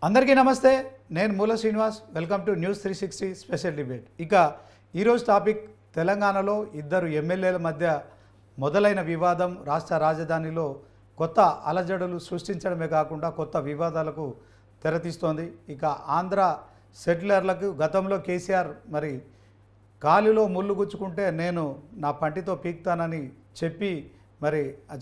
అందరికీ నమస్తే. నేను మూల Srinivas. Welcome to news 360 special debate. ఇక ఈరోజు టాపిక్ తెలంగాణలో ఇద్దరు ఎమ్మెల్యేల మధ్య మొదలైన వివాదం రాష్ట్ర రాజధానిలో కొత్త అలజడులు సృష్టించడమే కాకుండా కొత్త వివాదాలకు తెరతీస్తోంది. ఇక ఆంధ్ర సెటిలర్లకు గతంలో కేసీఆర్ మరి కాలులో ముళ్ళు గుచ్చుకుంటే నేను నా పంటితో పీక్తానని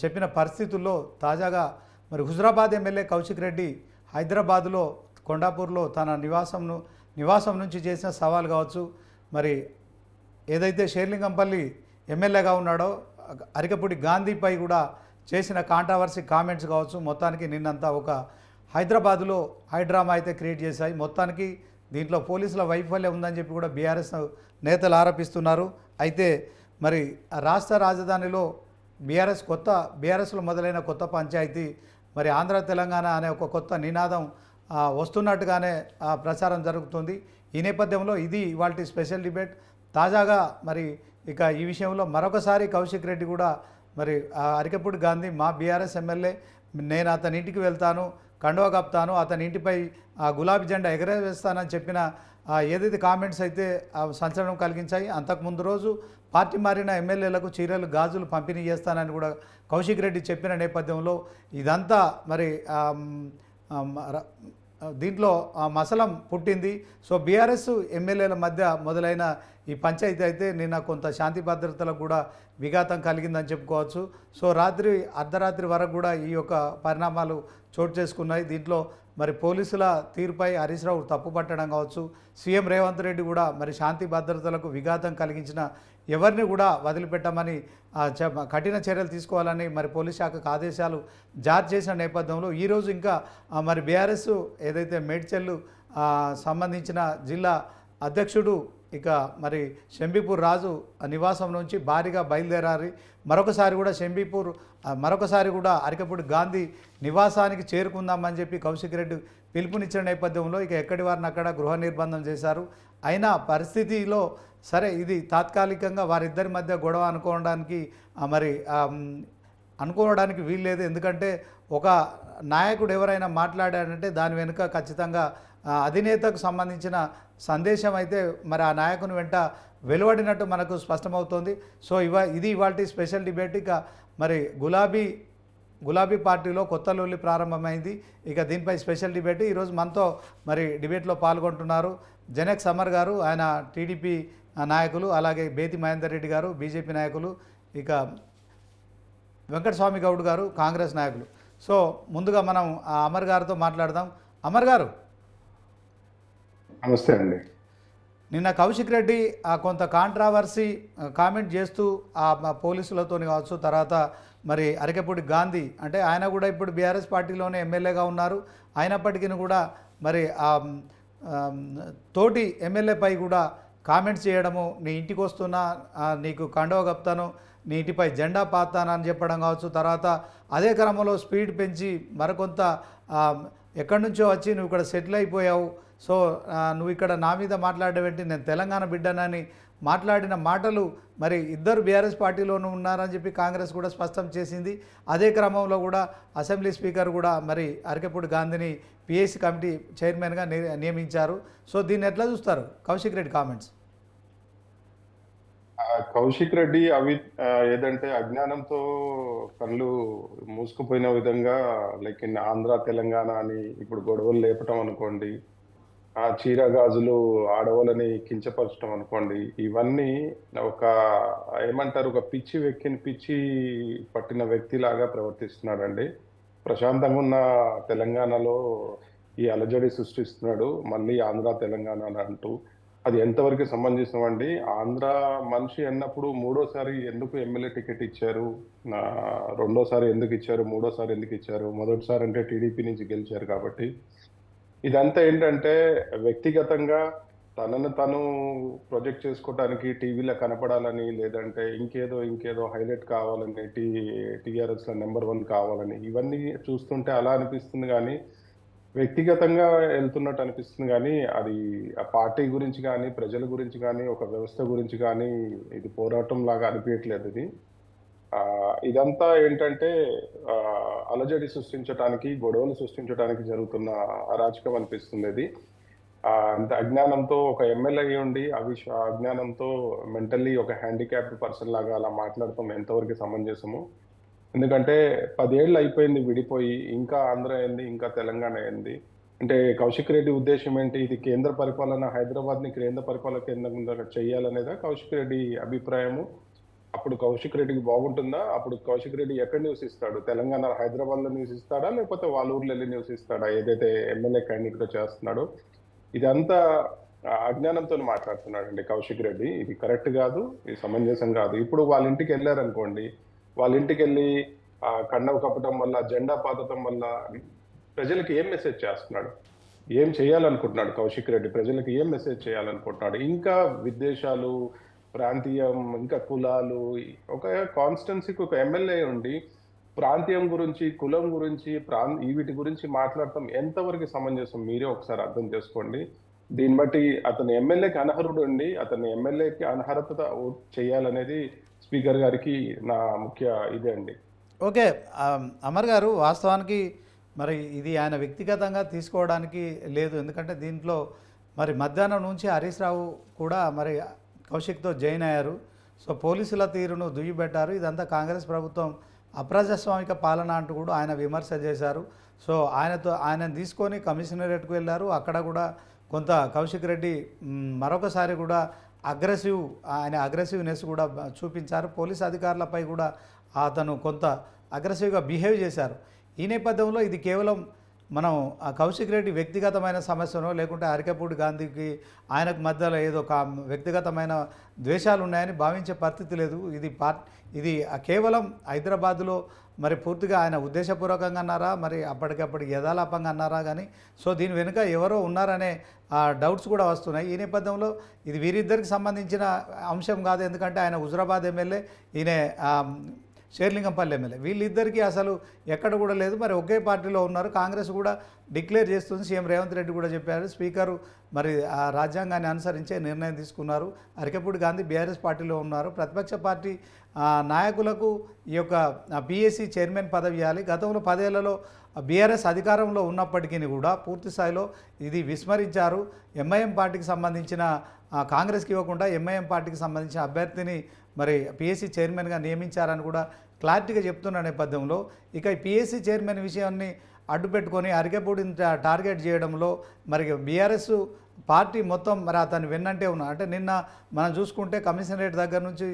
చెప్పిన పరిస్థితుల్లో తాజాగా మరి హుజరాబాద్ ఎమ్మెల్యే కౌశిక్ రెడ్డి హైదరాబాదులో కొండాపూర్లో తన నివాసం నుంచి చేసిన సవాల్ కావచ్చు, మరి ఏదైతే షేర్లింగంపల్లి ఎమ్మెల్యేగా ఉన్నాడో అరికపూడి గాంధీపై కూడా చేసిన కాంట్రవర్సీ కామెంట్స్ కావచ్చు, మొత్తానికి నిన్నంతా ఒక హైదరాబాదులో హైడ్రామా అయితే క్రియేట్ చేశాయి. మొత్తానికి దీంట్లో పోలీసుల వైఫల్యం ఉందని చెప్పి కూడా బీఆర్ఎస్ నేతలు ఆరోపిస్తున్నారు. అయితే మరి రాష్ట్ర రాజధానిలో బీఆర్ఎస్లో మొదలైన కొత్త పంచాయతీ మరి ఆంధ్ర తెలంగాణ అనే ఒక కొత్త నినాదం వస్తున్నట్టుగానే ప్రచారం జరుగుతుంది. ఈ నేపథ్యంలో ఇది ఇవాల్టి స్పెషల్ డిబేట్. తాజాగా మరి ఇక ఈ విషయంలో మరొకసారి కౌశిక్ రెడ్డి కూడా మరి అరికపూడి గాంధీ మా బీఆర్ఎస్ ఎమ్మెల్యే, నేను అతని ఇంటికి వెళ్తాను, కండువా కప్తాను, అతని ఇంటిపై గులాబీ జెండా ఎగరవేస్తానని చెప్పిన ఏదైతే కామెంట్స్ అయితే సంచలనం కలిగించాయి. అంతకుముందు రోజు పార్టీ మారిన ఎమ్మెల్యేలకు చీరలు గాజులు పంపిణీ చేస్తానని కూడా కౌశిక్ రెడ్డి చెప్పిన నేపథ్యంలో ఇదంతా మరి దీంట్లో మసలం పుట్టింది. సో బీఆర్ఎస్ ఎమ్మెల్యేల మధ్య మొదలైన ఈ పంచాయతీ అయితే నిన్న కొంత శాంతి భద్రతలకు కూడా విఘాతం కలిగిందని చెప్పుకోవచ్చు. సో అర్ధరాత్రి వరకు కూడా ఈ యొక్క పరిణామాలు చోటు చేసుకున్నాయి. దీంట్లో మరి పోలీసుల తీరుపై హరీష్ రావు తప్పు పట్టడం కావచ్చు, సీఎం రేవంత్ రెడ్డి కూడా మరి శాంతి భద్రతలకు విఘాతం కలిగించిన ఎవరిని కూడా వదిలిపెట్టమని కఠిన చర్యలు తీసుకోవాలని మరి పోలీస్ శాఖకు ఆదేశాలు జారీ చేసిన నేపథ్యంలో ఈరోజు ఇంకా మరి బీఆర్ఎస్ ఏదైతే మేడ్చల్ సంబంధించిన జిల్లా అధ్యక్షుడు ఇక మరి షంబీపూర్ రాజు నివాసం నుంచి భారీగా బయలుదేరారి మరొకసారి కూడా అరికపూడి గాంధీ నివాసానికి చేరుకుందామని చెప్పి కౌశిక్ రెడ్డి పిలుపునిచ్చిన నేపథ్యంలో ఇక ఎక్కడి వారిని అక్కడ గృహ నిర్బంధం చేశారు. అయినా పరిస్థితిలో సరే ఇది తాత్కాలికంగా వారిద్దరి మధ్య గొడవ అనుకోవడానికి వీల్లేదు. ఎందుకంటే ఒక నాయకుడు ఎవరైనా మాట్లాడాడంటే దాని వెనుక ఖచ్చితంగా అధినేతకు సంబంధించిన సందేశం అయితే మరి ఆ నాయకుని వెంట వెలువడినట్టు మనకు స్పష్టమవుతోంది. సో ఇది ఇవాల్టి స్పెషల్ డిబేట్. ఇక మరి గులాబీ పార్టీలో కొత్త లొల్లి ప్రారంభమైంది. ఇక దీనిపై స్పెషల్ డిబేట్. ఈరోజు మనతో మరి డిబేట్లో పాల్గొంటున్నారు జనక్ సమర్ గారు, ఆయన టీడీపీ నాయకులు, అలాగే బేతి మహేందర్ రెడ్డి గారు బీజేపీ నాయకులు, ఇక వెంకటస్వామి గౌడ్ గారు కాంగ్రెస్ నాయకులు. సో ముందుగా మనం అమర్ గారితో మాట్లాడదాం. అమర్ గారు నమస్తే అండి. నిన్న కౌశిక్ రెడ్డి కొంత కాంట్రావర్సీ కామెంట్ చేస్తూ పోలీసులతో కావచ్చు, తర్వాత మరి అరికపూడి గాంధీ అంటే ఆయన కూడా ఇప్పుడు బీఆర్ఎస్ పార్టీలోనే ఎమ్మెల్యేగా ఉన్నారు. అయినప్పటికీ కూడా మరి తోటి ఎమ్మెల్యేపై కూడా కామెంట్స్ చేయడము, నీ ఇంటికి వస్తున్నా, నీకు కండువా కప్తాను, నీ ఇంటిపై జెండా పాతానని చెప్పడం కావచ్చు, తర్వాత అదే క్రమంలో స్పీడ్ పెంచి మరికొంత ఎక్కడి నుంచో వచ్చి నువ్వు ఇక్కడ సెటిల్ అయిపోయావు, సో నువ్వు ఇక్కడ నా మీద మాట్లాడేవేంటి, నేను తెలంగాణ బిడ్డనని మాట్లాడిన మాటలు మరి ఇద్దరు బీఆర్ఎస్ పార్టీలోనూ ఉన్నారని చెప్పి కాంగ్రెస్ కూడా స్పష్టం చేసింది. అదే క్రమంలో కూడా అసెంబ్లీ స్పీకర్ కూడా మరి అరికపూడి గాంధీని పిఎస్సి కమిటీ చైర్మన్గా నియమించారు. సో దీన్ని ఎట్లా చూస్తారు కౌశిక్ రెడ్డి కామెంట్స్? కౌశిక్ రెడ్డి ఏదంటే అజ్ఞానంతో కళ్ళు మూసుకుపోయిన విధంగా లైక్ ఇన్ ఆంధ్ర తెలంగాణ అని ఇప్పుడు గొడవలు లేపటం అనుకోండి, ఆ చీర గాజులు ఆడవాళ్ళని కించపరచడం అనుకోండి, ఇవన్నీ ఒక ఏమంటారు, ఒక పిచ్చి పట్టిన వ్యక్తిలాగా ప్రవర్తిస్తున్నాడండి. ప్రశాంతంగా ఉన్న తెలంగాణలో ఈ అలజడి సృష్టిస్తున్నాడు, మళ్ళీ ఆంధ్ర తెలంగాణ అని అంటూ. అది ఎంతవరకు సమంజసం అండి? ఆంధ్ర మనిషి అన్నప్పుడు మూడోసారి ఎందుకు ఎమ్మెల్యే టికెట్ ఇచ్చారు, రెండోసారి ఎందుకు ఇచ్చారు, మూడోసారి ఎందుకు ఇచ్చారు? మొదటిసారి అంటే టీడీపీ నుంచి గెలిచారు కాబట్టి. ఇదంతా ఏంటంటే వ్యక్తిగతంగా తనను తను ప్రొజెక్ట్ చేసుకోవడానికి, టీవీలో కనపడాలని, లేదంటే ఇంకేదో హైలైట్ కావాలని, టీఆర్ఎస్లో నెంబర్ 1 కావాలని, ఇవన్నీ చూస్తుంటే అలా అనిపిస్తుంది. కానీ వ్యక్తిగతంగా వెళ్తున్నట్టు అనిపిస్తుంది. కానీ అది ఆ పార్టీ గురించి కానీ, ప్రజల గురించి కానీ, ఒక వ్యవస్థ గురించి కానీ ఇది పోరాటం లాగా అనిపించట్లేదు. ఇది ఇదంతా ఏంటంటే ఆ, అలజడి సృష్టించడానికి, గొడవలు సృష్టించడానికి జరుగుతున్న అరాచకం అనిపిస్తుంది ఇది. అంత అజ్ఞానంతో ఒక ఎమ్మెల్యే ఉండి అజ్ఞానంతో మెంటల్లీ ఒక హ్యాండిక్యాప్డ్ పర్సన్ లాగా అలా మాట్లాడటం ఎంతవరకు సమంజసము? ఎందుకంటే 10 ఏళ్ళు అయిపోయింది విడిపోయి, ఇంకా ఆంధ్ర అయింది, ఇంకా తెలంగాణ అయింది. అంటే కౌశిక్ రెడ్డి ఉద్దేశం ఏంటి? ఇది కేంద్ర పరిపాలన, హైదరాబాద్ని కేంద్ర పరిపాలన కేంద్రంగా చేయాలనేదా కౌశిక్ రెడ్డి అభిప్రాయము? అప్పుడు కౌశిక్ రెడ్డికి బాగుంటుందా? అప్పుడు కౌశిక్ రెడ్డి ఎక్కడ నివసిస్తాడు? తెలంగాణ హైదరాబాద్ లో నివసిస్తాడా, లేకపోతే వాళ్ళ ఊర్లో వెళ్ళి నివసిస్తాడా? ఏదైతే ఎమ్మెల్యే క్యాండిడేట్ గా చేస్తున్నాడో ఇదంతా అజ్ఞానంతో మాట్లాడుతున్నాడండి కౌశిక్ రెడ్డి. ఇది కరెక్ట్ కాదు, ఇది సమంజసం కాదు. ఇప్పుడు వాళ్ళ ఇంటికి వెళ్ళారనుకోండి, వాళ్ళ ఇంటికి వెళ్ళి కండవ కప్పటం వల్ల, జెండా పాతటం వల్ల ప్రజలకు ఏం మెసేజ్ చేస్తున్నాడు? ఏం చేయాలనుకుంటున్నాడు కౌశిక్ రెడ్డి? ప్రజలకు ఏం మెసేజ్ చేయాలనుకుంటున్నాడు? ఇంకా విద్వేషాలు, ప్రాంతీయం, ఇంకా కులాలు, ఒక కాన్స్టెన్సీకి ఒక ఎమ్మెల్యే ఉండి ప్రాంతీయం గురించి, కులం గురించి, వీటి గురించి మాట్లాడటం ఎంతవరకు సమంజసం? మీరే ఒకసారి అర్థం చేసుకోండి. దీన్ని బట్టి అతని ఎమ్మెల్యేకి అనర్హుడు ఉండి అతని ఎమ్మెల్యేకి అనర్హత చేయాలనేది స్పీకర్ గారికి నా ముఖ్య ఇదే అండి. ఓకే, అమర్ గారు, వాస్తవానికి మరి ఇది ఆయన వ్యక్తిగతంగా తీసుకోవడానికి లేదు. ఎందుకంటే దీంట్లో మరి మధ్యాహ్నం నుంచి హరీష్ రావు కూడా మరి కౌశిక్తో జాయిన్ అయ్యారు. సో పోలీసుల తీరును దుయ్యబెట్టారు. ఇదంతా కాంగ్రెస్ ప్రభుత్వం అప్రజాస్వామిక పాలన అంటూ కూడా ఆయన విమర్శ చేశారు. సో ఆయనను తీసుకొని కమిషనరేట్కు వెళ్ళారు. అక్కడ కూడా కొంత కౌశిక్ రెడ్డి మరొకసారి కూడా ఆయన అగ్రెసివ్నెస్ కూడా చూపించారు. పోలీస్ అధికారులపై కూడా అతను కొంత అగ్రెసివ్గా బిహేవ్ చేశారు. ఈ నేపథ్యంలో ఇది కేవలం మనం ఆ కౌశిక్ రెడ్డి వ్యక్తిగతమైన సమస్యనో, లేకుంటే అరికపూడి గాంధీకి ఆయనకు మధ్యలో ఏదో వ్యక్తిగతమైన ద్వేషాలు ఉన్నాయని భావించే పరిస్థితి లేదు. ఇది కేవలం హైదరాబాదులో మరి పూర్తిగా ఆయన ఉద్దేశపూర్వకంగా అన్నారా, మరి అప్పటికప్పటికి యథాలాపంగా అన్నారా కానీ, సో దీని వెనుక ఎవరో ఉన్నారనే డౌట్స్ కూడా వస్తున్నాయి. ఈ నేపథ్యంలో ఇది వీరిద్దరికి సంబంధించిన అంశం కాదు. ఎందుకంటే ఆయన హుజరాబాద్ ఎమ్మెల్యే, ఈయన షేర్లింగంపల్లి ఎమ్మెల్యే. వీళ్ళిద్దరికీ అసలు ఎక్కడ కూడా లేదు. మరి ఒకే పార్టీలో ఉన్నారు. కాంగ్రెస్ కూడా డిక్లేర్ చేస్తుంది. సీఎం రేవంత్ రెడ్డి కూడా చెప్పారు. స్పీకరు మరి ఆ రాజ్యాంగాన్ని అనుసరించే నిర్ణయం తీసుకున్నారు. అరికపూడి గాంధీ బీఆర్ఎస్ పార్టీలో ఉన్నారు. ప్రతిపక్ష పార్టీ నాయకులకు ఈ యొక్క పిఎస్సి చైర్మన్ పదవి ఇవ్వాలి. గతంలో 10 ఏళ్లలో బీఆర్ఎస్ అధికారంలో ఉన్నప్పటికీ కూడా పూర్తి స్థాయిలో ఇది విస్మరించారు. ఎంఐఎం పార్టీకి సంబంధించిన కాంగ్రెస్కి ఇవ్వకుండా ఎంఐఎం పార్టీకి సంబంధించిన అభ్యర్థిని మరి పిఎస్సి చైర్మన్గా నియమించారని కూడా క్లారిటీగా చెప్తున్న నేపథ్యంలో ఇక ఈ పిఎస్సి చైర్మన్ విషయాన్ని అడ్డుపెట్టుకొని అరికెపూడిని టార్గెట్ చేయడంలో మరి బీఆర్ఎస్ పార్టీ మొత్తం మరి అతను వెన్నంటే ఉన్నారు. అంటే నిన్న మనం చూసుకుంటే కమిషనరేట్ దగ్గర నుంచి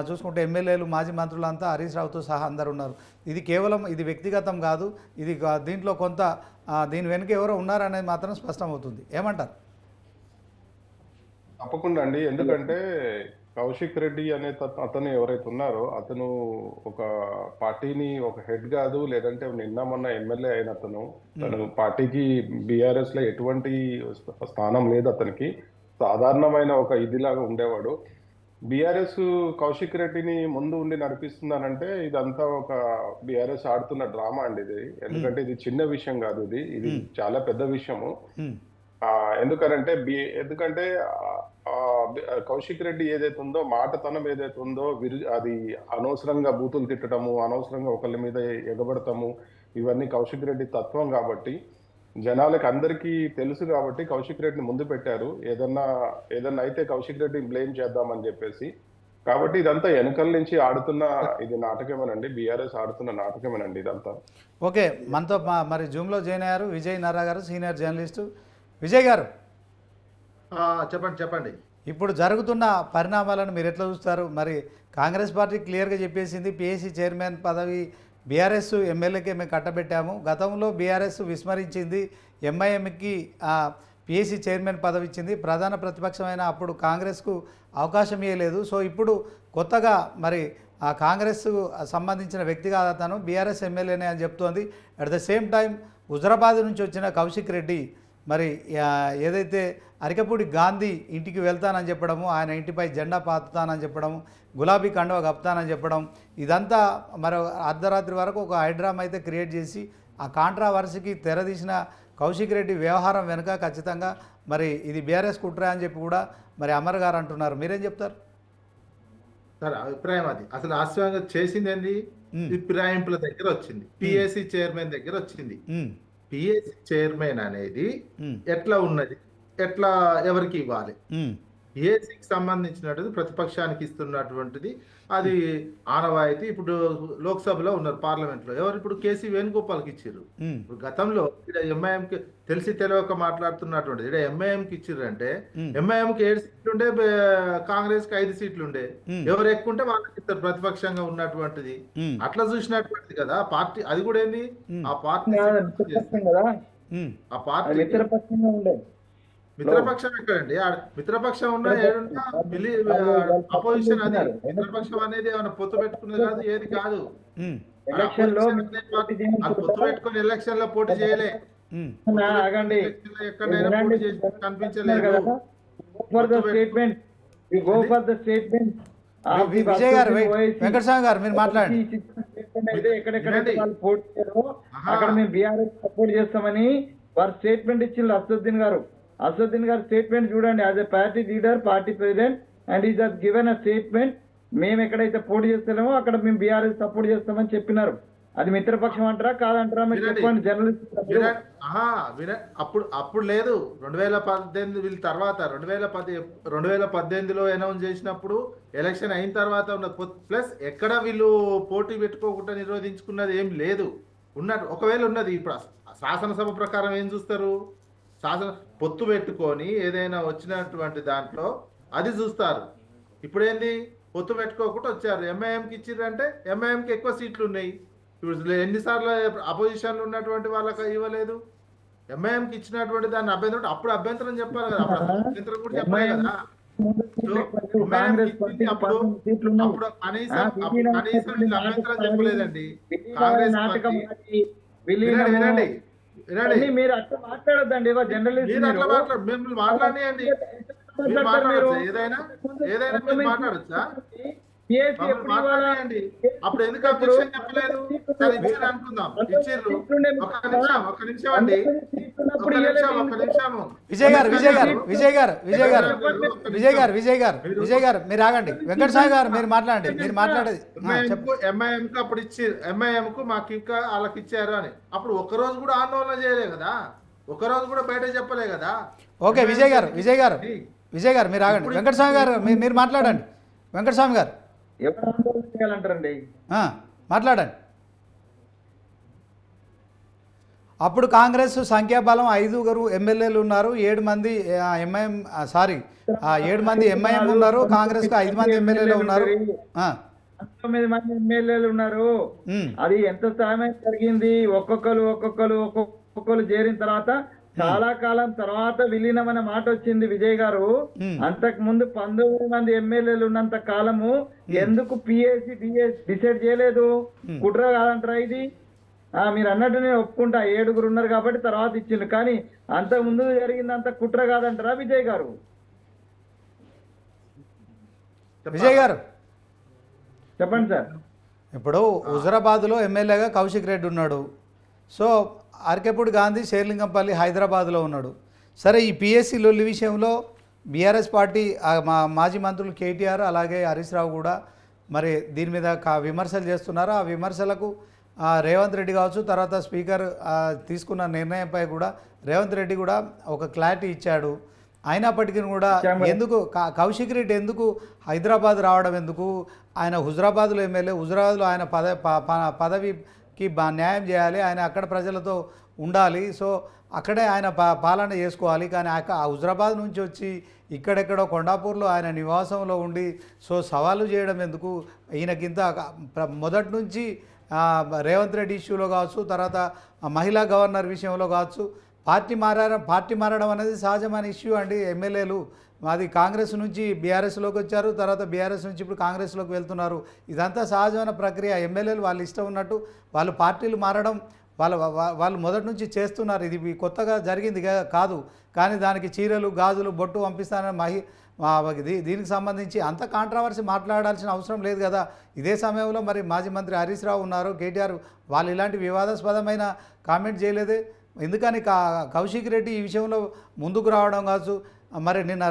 చూసుకుంటే ఎమ్మెల్యేలు, మాజీ మంత్రులంతా హరీష్ రావుతో సహా అందరు ఉన్నారు. ఇది కేవలం ఇది వ్యక్తిగతం కాదు. ఇది దీంట్లో కొంత దీని వెనుక ఎవరో ఉన్నారనేది మాత్రం స్పష్టమవుతుంది. ఏమంటారు? తప్పకుండా అండి. ఎందుకంటే కౌశిక్ రెడ్డి అనే అతను ఎవరైతే ఉన్నారో అతను ఒక పార్టీని ఒక హెడ్ కాదు, లేదంటే నిన్న మొన్న ఎమ్మెల్యే అయిన తను పార్టీకి బీఆర్ఎస్ లో ఎటువంటి స్థానం లేదు అతనికి. సాధారణమైన ఒక ఇదిలాగా ఉండేవాడు. బీఆర్ఎస్ కౌశిక్ రెడ్డిని ముందు ఉండి నడిపిస్తుందనంటే ఇదంతా ఒక బీఆర్ఎస్ ఆడుతున్న డ్రామా అండి ఇది. ఎందుకంటే ఇది చిన్న విషయం కాదు, ఇది చాలా పెద్ద విషయము. ఎందుకంటే కౌశిక్ రెడ్డి ఏదైతే ఉందో, మాటతనం ఏదైతే ఉందో, అది అనవసరంగా బూతులు తిట్టడము, అనవసరంగా ఒకళ్ళ మీద ఎగబడతాము, ఇవన్నీ కౌశిక్ రెడ్డి తత్వం కాబట్టి జనాలకు అందరికీ తెలుసు. కాబట్టి కౌశిక్ రెడ్డిని ముందు పెట్టారు. ఏదన్నా అయితే కౌశిక్ రెడ్డిని బ్లేమ్ చేద్దామని చెప్పేసి. కాబట్టి ఇదంతా వెనకల నుంచి ఆడుతున్న ఇది నాటకమేనండి, బీఆర్ఎస్ ఆడుతున్న నాటకమేనండి ఇదంతా. ఓకే, మనతో మరి జూమ్లో జాయిన్ అయ్యారు విజయ్ నర్రా గారు, సీనియర్ జర్నలిస్టు. విజయ్ గారు, చెప్పండి. ఇప్పుడు జరుగుతున్న పరిణామాలను మీరు ఎట్లా చూస్తారు? మరి కాంగ్రెస్ పార్టీ క్లియర్గా చెప్పేసింది పిఎస్సి చైర్మన్ పదవి బీఆర్ఎస్ ఎమ్మెల్యేకే మేము కట్టబెట్టాము. గతంలో బీఆర్ఎస్ విస్మరించింది, ఎంఐఎంకి పిఎస్సి చైర్మన్ పదవి ఇచ్చింది. ప్రధాన ప్రతిపక్షమైన అప్పుడు కాంగ్రెస్కు అవకాశం ఇవ్వలేదు. సో ఇప్పుడు కొత్తగా మరి ఆ కాంగ్రెస్ సంబంధించిన వ్యక్తిగా అతను బీఆర్ఎస్ ఎమ్మెల్యేనే అని చెప్తోంది. At the same time Huzurabad నుంచి వచ్చిన కౌశిక్ రెడ్డి మరి ఏదైతే అరికపూడి గాంధీ ఇంటికి వెళ్తానని చెప్పడము, ఆయన ఇంటిపై జెండా పాతుతానని చెప్పడం, గులాబీ కండువ కప్తానని చెప్పడం, ఇదంతా మరి అర్ధరాత్రి వరకు ఒక హైడ్రామా అయితే క్రియేట్ చేసి ఆ కాంట్రావర్సీకి తెరదీసిన కౌశిక్ రెడ్డి వ్యవహారం వెనుక ఖచ్చితంగా మరి ఇది బీఆర్ఎస్ కుట్ర అని చెప్పి కూడా మరి అమర్ గారు అంటున్నారు. మీరేం చెప్తారు? సార్ అభిప్రాయం అది అసలు వాస్తవంగా చేసింది ఏంది? ఉమ్, ఈ ఫిరాయింపుల దగ్గర వచ్చింది, ఉమ్, పిఎస్సి చైర్మన్ దగ్గర వచ్చింది. ఉమ్, పిఎస్సి చైర్మన్ అనేది ఉమ్, ఎట్లా ఉన్నది, ఎట్లా ఎవరికి ఇవ్వాలి? ఉమ్, పిఎస్సికి సంబంధించినటువంటిది ప్రతిపక్షానికి ఇస్తున్నటువంటిది అది ఆనవాయితీ. ఇప్పుడు లోక్సభలో ఉన్నారు, పార్లమెంట్ లో ఎవరు ఇప్పుడు కేసీ వేణుగోపాల్కి ఇచ్చారు. ఉమ్, ఇప్పుడు గతంలో ఇక్కడ ఎంఐఎంకి తెలిసి తెలియక మాట్లాడుతున్నటువంటిది ఇక్కడ ఎంఐఎంకి ఇచ్చిర్రు అంటే ఉమ్, ఎంఐఎంకి 7 సీట్లు ఉండే, కాంగ్రెస్ కి 5 సీట్లు ఉండే. ఉమ్, ఎవరు ఎక్కువ ఉంటే వాళ్ళకి ఇస్తారు ప్రతిపక్షంగా ఉన్నటువంటిది. ఉమ్, అట్లా చూసినటువంటిది కదా పార్టీ. అది కూడా ఏంది, ఉమ్, ఆ పార్టీ మిత్రపక్షం కదా, ఉమ్, ఆ అది పార్టీ మిత్రపక్షంగా ఉండే. మిత్రపక్షం ఎక్కడండి? మిత్రపక్షం ఉన్నా ఏడున్నా అపోజిషన్ అది. మిత్రపక్షం అనేది ఏమైనా పొత్తు పెట్టుకునేది కాదు, ఏది కాదు. ఉమ్, ఎలక్షన్ లో అది పొత్తు పెట్టుకుని ఎలక్షన్ లో పోటీ చేయలే. ఉమ్. ఆగండి, ఎలక్షన్ లో ఎక్కడైనా పోటీ చేసి కనిపించలేదు. For the statement, go for the statement. Vijay గారు వెంకటస్వామి గారు మీరు మాట్లాడండి. ఎక్కడెక్కడైతే వాళ్ళు పోటీ చేశారో అక్కడ మేము బీఆర్ఎస్ సపోర్ట్ చేస్తామని వారు స్టేట్మెంట్ ఇచ్చిండ్రు. అసదుద్దీన్ గారు స్టేట్మెంట్ చూడండి. As a party leader, party president and is given a statement. మేము ఎక్కడైతే పోటీ చేస్తున్నామో అక్కడ మేము బీఆర్ఎస్ సపోర్ట్ చేస్తామని చెప్పినారు. అది మిత్రపక్షం అంటారా కాదంటారా మీరు చెప్పండి. జర్నలిస్ట్ అప్పుడు లేదు. 2018 వీళ్ళ తర్వాత 2018లో అనౌన్స్ చేసినప్పుడు ఎలక్షన్ అయిన తర్వాత ఉన్న ప్లస్ ఎక్కడ వీళ్ళు పోటీ పెట్టుకోకుండా నిరోధించుకున్నది ఏం లేదు. ఉన్నట్టు ఒకవేళ ఉన్నది. ఇప్పుడు శాసనసభ ప్రకారం ఏం చూస్తారు? పొత్తు పెట్టుకొని ఏదైనా వచ్చినటువంటి దాంట్లో అది చూస్తారు. ఇప్పుడేంది, పొత్తు పెట్టుకోకుండా వచ్చారు, ఎంఐఎంకి ఇచ్చిర్రు అంటే ఎంఐఎంకి ఎక్కువ సీట్లు ఉన్నాయి. ఇప్పుడు ఎన్నిసార్లు అపోజిషన్లో ఉన్నటువంటి వాళ్ళకి ఇవ్వలేదు. ఎంఐఎంకి ఇచ్చినటువంటి దాన్ని అభ్యంతరం అప్పుడు అభ్యంతరం చెప్పాలి కదా, అప్పుడు అభ్యంతరం కూడా చెప్పాలి కదా. అప్పుడు కనీసం వీళ్ళు అభ్యంతరం చెప్పలేదండి. కాంగ్రెస్ పార్టీ వినండి మీరు అట్లా మాట్లాడొద్దండి. జర్నలిస్ట్ మిమ్మల్ని మాట్లాడియండి, ఏదైనా మీరు మాట్లాడచ్చా? మాట్లాడండి. అప్పుడు ఎందుకు అబ్జెక్షన్ చెప్పలేదు? సరే ఇచ్చారు అనుకుందాం, ఇచ్చిర్రు. ఒక నిమిషం అండి, ఒక నిమిషము. విజయ్ గారు మీరు ఆగండి. వెంకటస్వామి గారు మీరు మాట్లాడండి. మీరు మాట్లాడేది ఎంఐఎంకు అప్పుడు ఇచ్చారు, ఎంఐఎంకు మాకు ఇంకా వాళ్ళకి ఇచ్చారు అని. అప్పుడు ఒక్కరోజు కూడా ఆందోళన చేయలే కదా, ఒక్కరోజు కూడా బయట చెప్పలే కదా. ఓకే విజయ్ గారు మీరు ఆగండి. వెంకటస్వామి గారు మీరు మాట్లాడండి. వెంకటస్వామి గారు ఎవరు ఆందోళన చేయాలంటారండి? మాట్లాడండి. అప్పుడు కాంగ్రెస్ సంఖ్యాబలం 5 ఎమ్మెల్యేలు ఉన్నారు, 7 మంది ఎంఐఎం 7 మంది ఎంఐఎం ఉన్నారు, కాంగ్రెస్కు 5 మంది ఎమ్మెల్యేలు ఉన్నారు. 9 మంది ఎమ్మెల్యేలు ఉన్నారు. అది ఎంత సమయం జరిగింది? ఒక్కొక్కరు చేరిన తర్వాత చాలా కాలం తర్వాత విలీనం అనే మాట వచ్చింది విజయ్ గారు. అంతకు ముందు 19 మంది ఎమ్మెల్యేలు ఉన్నంత కాలము ఎందుకు పిఎస్సి డిసైడ్ చేయలేదు? కుట్ర కాదంటారా ఇది? మీరు అన్నట్టు నేను ఒప్పుకుంటా, 7 ఉన్నారు కాబట్టి తర్వాత ఇచ్చిండు, కానీ అంతకు ముందు జరిగిందంత కుట్ర కాదంటారా విజయ్ గారు? విజయ్ గారు చెప్పండి సార్. ఇప్పుడు హుజరాబాద్లో ఎమ్మెల్యేగా కౌశిక్ రెడ్డి ఉన్నాడు. సో అరకెప్పుడు గాంధీ షేర్లింగంపల్లి హైదరాబాద్లో ఉన్నాడు. సరే, ఈ పిఎస్సి లొల్లి విషయంలో బీఆర్ఎస్ పార్టీ మాజీ మంత్రులు కేటీఆర్ అలాగే హరీష్ రావు కూడా మరి దీని మీద విమర్శలు చేస్తున్నారు. ఆ విమర్శలకు రేవంత్ రెడ్డి కావచ్చు, తర్వాత స్పీకర్ తీసుకున్న నిర్ణయంపై కూడా రేవంత్ రెడ్డి కూడా ఒక క్లారిటీ ఇచ్చాడు. అయినప్పటికీ కూడా ఎందుకు కౌశిక్ రెడ్డి ఎందుకు హైదరాబాద్ రావడం ఎందుకు? ఆయన హుజరాబాద్లో ఎమ్మెల్యే, హుజరాబాద్లో ఆయన పదవికి న్యాయం చేయాలి, ఆయన అక్కడ ప్రజలతో ఉండాలి. సో అక్కడే ఆయన పాలన చేసుకోవాలి. కానీ హుజరాబాద్ నుంచి వచ్చి ఇక్కడెక్కడో కొండాపూర్లో ఆయన నివాసంలో ఉండి సో సవాలు చేయడం ఎందుకు? ఈయనకింత మొదటి నుంచి రేవంత్ రెడ్డి ఇష్యూలో కావచ్చు, తర్వాత మహిళా గవర్నర్ విషయంలో కావచ్చు, పార్టీ మారడం అనేది సహజమైన ఇష్యూ అండి. ఎమ్మెల్యేలు అది కాంగ్రెస్ నుంచి బీఆర్ఎస్లోకి వచ్చారు, తర్వాత బీఆర్ఎస్ నుంచి ఇప్పుడు కాంగ్రెస్లోకి వెళ్తున్నారు. ఇదంతా సహజమైన ప్రక్రియ. ఎమ్మెల్యేలు వాళ్ళు ఇష్టం ఉన్నట్టు వాళ్ళు పార్టీలు మారడం వాళ్ళు మొదటి నుంచి చేస్తున్నారు. ఇది కొత్తగా జరిగింది కాదు. కానీ దానికి చీరలు, గాజులు, బొట్టు పంపిస్తానని దీనికి సంబంధించి అంత కాంట్రవర్సీ మాట్లాడాల్సిన అవసరం లేదు కదా. ఇదే సమయంలో మరి మాజీ మంత్రి హరీష్ రావు ఉన్నారు, కేటీఆర్, వాళ్ళు ఇలాంటి వివాదాస్పదమైన కామెంట్ చేయలేదే. ఎందుకని కౌశిక్ రెడ్డి ఈ విషయంలో ముందుకు రావడం కావచ్చు. మరి నిన్న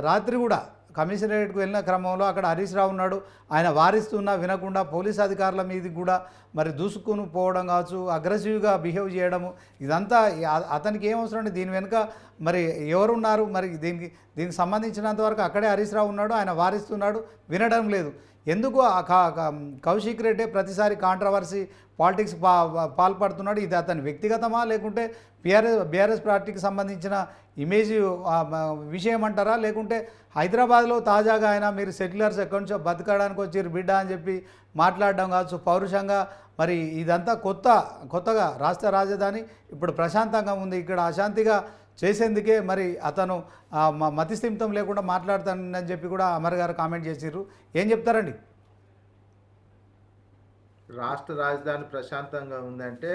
రాత్రి కూడా కమిషనరేట్కు వెళ్ళిన క్రమంలో అక్కడ హరీష్ రావు ఉన్నాడు, ఆయన వారిస్తున్నా వినకుండా పోలీస్ అధికారుల మీదకి కూడా మరి దూసుకుని పోవడం కావచ్చు, అగ్రెసివ్గా బిహేవ్ చేయడము, ఇదంతా అతనికి ఏం అవసరం అండి? దీని వెనుక మరి ఎవరున్నారు? మరి దీనికి సంబంధించినంత వరకు అక్కడే హరీష్ రావు ఉన్నాడు, ఆయన వారిస్తున్నాడు, వినడం లేదు. ఎందుకు కౌశిక్ రెడ్డి ప్రతిసారి కాంట్రవర్సీ పాలిటిక్స్ పాల్పడుతున్నాడు? ఇది అతని వ్యక్తిగతమా లేకుంటే బీఆర్ఎస్ పార్టీకి సంబంధించిన ఇమేజ్ విషయం అంటారా? లేకుంటే హైదరాబాద్లో తాజాగా ఆయన మీరు సెటిలర్స్ ఎక్కడి నుంచో బతకడానికి వచ్చారు బిడ్డ అని చెప్పి మాట్లాడడం కావచ్చు, పౌరుషంగా మరి ఇదంతా కొత్తగా రాష్ట్ర రాజధాని ఇప్పుడు ప్రశాంతంగా ఉంది, ఇక్కడ అశాంతిగా చేసేందుకే మరి అతను మతిస్థిమితం లేకుండా మాట్లాడతానని చెప్పి కూడా అమర్ గారు కామెంట్ చేసిర్రు. ఏం చెప్తారండి? రాష్ట్ర రాజధాని ప్రశాంతంగా ఉందంటే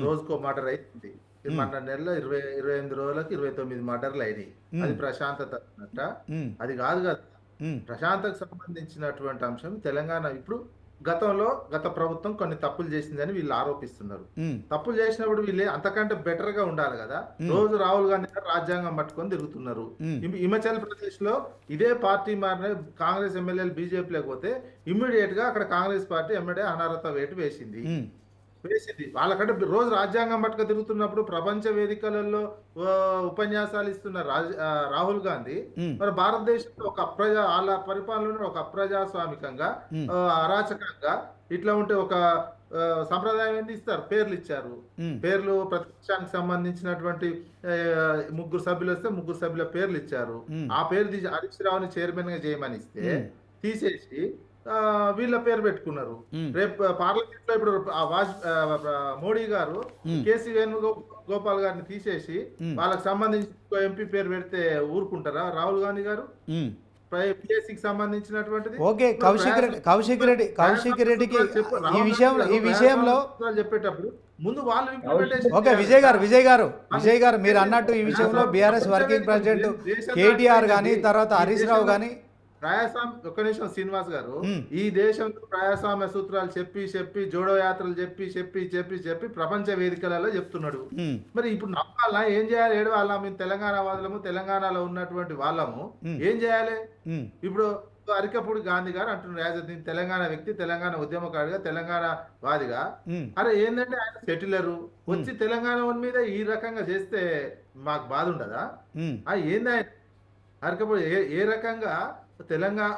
రోజుకో మర్డర్ అవుతుంది. మన నెలలో 28 రోజులకి 29 మర్డర్లు అయినాయి. అది ప్రశాంతత అన్నట్ట? అది కాదు కదా. ప్రశాంతకు సంబంధించినటువంటి అంశం తెలంగాణ ఇప్పుడు గత ప్రభుత్వం కొన్ని తప్పులు చేసిందని వీళ్ళు ఆరోపిస్తున్నారు. తప్పులు చేసినప్పుడు వీళ్ళు అంతకంటే బెటర్ గా ఉండాలి కదా. రోజు రాహుల్ గాంధీ గారు రాజ్యాంగం పట్టుకొని తిరుగుతున్నారు. హిమాచల్ ప్రదేశ్ లో ఇదే పార్టీ మారిన కాంగ్రెస్ ఎమ్మెల్యేలు బీజేపీ లేకపోతే ఇమ్మీడియట్ గా అక్కడ కాంగ్రెస్ పార్టీ ఎమ్మెల్యే అనర్హత వేటు వేసింది. వాళ్ళకంటే రోజు రాజ్యాంగం పట్టుక తిరుగుతున్నప్పుడు ప్రపంచ వేదికలలో ఉపన్యాసాలు ఇస్తున్న రాహుల్ గాంధీ మరి భారతదేశంలో వాళ్ళ పరిపాలనలో ఒక అప్రజాస్వామికంగా అరాచకంగా ఇట్లా ఉంటే ఒక సంప్రదాయం ఏంది ఇస్తారు, పేర్లు ఇచ్చారు. పేర్లు ప్రతిపక్షానికి సంబంధించినటువంటి 3 సభ్యులు వస్తే 3 సభ్యుల పేర్లు ఇచ్చారు. ఆ పేరు తీసి హరీష్ రావుని చైర్మన్ గా చేయమని ఇస్తే తీసేసి వీళ్ళ పేరు పెట్టుకున్నారు. రేపు పార్లమెంట్ లో ఇప్పుడు మోడీ గారు కేసీ వేణుగోపాల్ గారిని తీసేసి వాళ్ళకి సంబంధించి ఎంపీ పేరు పెడితే ఊరుకుంటారా రాహుల్ గాంధీ గారు? పిఎస్సికి సంబంధించినటువంటిది ఓకే. కౌశిక్ రెడ్డికి ఈ విషయంలో చెప్పేటప్పుడు ముందు వాళ్ళు ఇంప్లిమెంటేషన్. ఓకే, విజయ్ గారు మీరు అన్నట్టు ఈ విషయంలో బీఆర్ఎస్ వర్కింగ్ ప్రెసిడెంట్ కేటీఆర్ గానీ తర్వాత హరీష్ రావు గానీ ఒక్క నిమిషం శ్రీనివాస్ గారు, ఈ దేశంలో ప్రజాస్వామ్య సూత్రాలు చెప్పి జోడో యాత్రలు చెప్పి ప్రపంచ వేదికలలో చెప్తున్నాడు. మరి ఇప్పుడు నమ్మాలా? ఏం చేయాలి? ఏడవాళ్ళ మేము తెలంగాణ వాదులము, తెలంగాణలో ఉన్నటువంటి వాళ్ళము ఏం చేయాలి? ఇప్పుడు అరికపూడి గాంధీ గారు అంటున్నారు తెలంగాణ వ్యక్తి, తెలంగాణ ఉద్యమకారుడిగా, తెలంగాణ వాదిగా. అరే ఏంటంటే ఆయన సెటిలరు వచ్చి తెలంగాణ మీద ఈ రకంగా చేస్తే మాకు బాధ ఉండదా? ఏంది ఆయన అరికపూడి ఏ రకంగా తెలంగాణ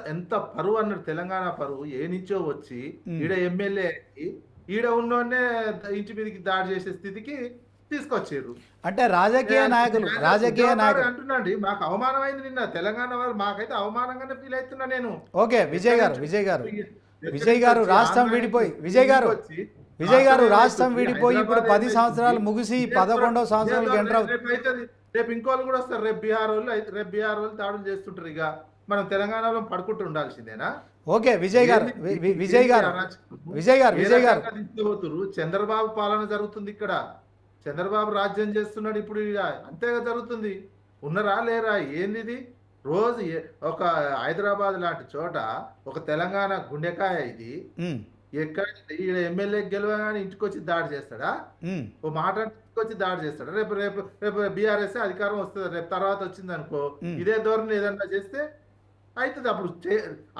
ఎంత పరువు అన్నాడు? తెలంగాణ పరువు ఏ నుంచో వచ్చి ఈడ ఎమ్మెల్యే ఈడ ఉన్నోనే ఇంటి మీదకి దాడి చేసే స్థితికి తీసుకొచ్చారు. అంటే రాజకీయ నాయకులు అంటున్నాండి. మాకు అవమానం అయింది నిన్న తెలంగాణ వాళ్ళు, మాకైతే అవమానంగానే ఫీల్ అవుతున్నా నేను. ఓకే విజయ్ గారు రాష్ట్రం విడిపోయి రాష్ట్రం విడిపోయి ఇప్పుడు 10 సంవత్సరాలు ముగిసి 11వ సంవత్సరాలకు ఎంటర్ అవుతుంది. రేపు ఇంకోళ్ళు కూడా వస్తారు. రేపు బీహార్ వాళ్ళు దాడులు చేస్తుంటారు. ఇక మనం తెలంగాణలో పడుకుంటూ ఉండాల్సిందేనా? ఓకే విజయ్ గారు చంద్రబాబు పాలన జరుగుతుంది ఇక్కడ. చంద్రబాబు రాజ్యం చేస్తున్నాడు ఇప్పుడు. అంతేగా జరుగుతుంది. ఉన్నరా లేరా? ఏంది రోజు ఒక హైదరాబాద్ లాంటి చోట ఒక తెలంగాణ గుండెకాయ ఇది. ఎక్కడ ఎమ్మెల్యే గెలవగానే ఇంటికి వచ్చి దాడి చేస్తాడా? ఓ మాట వచ్చి దాడి చేస్తాడు. రేపు బీఆర్ఎస్ అధికారం వస్తుంది. రేపు తర్వాత వచ్చింది అనుకో, ఇదే ధోరణి ఏదన్నా చేస్తే అవుతుంది. అప్పుడు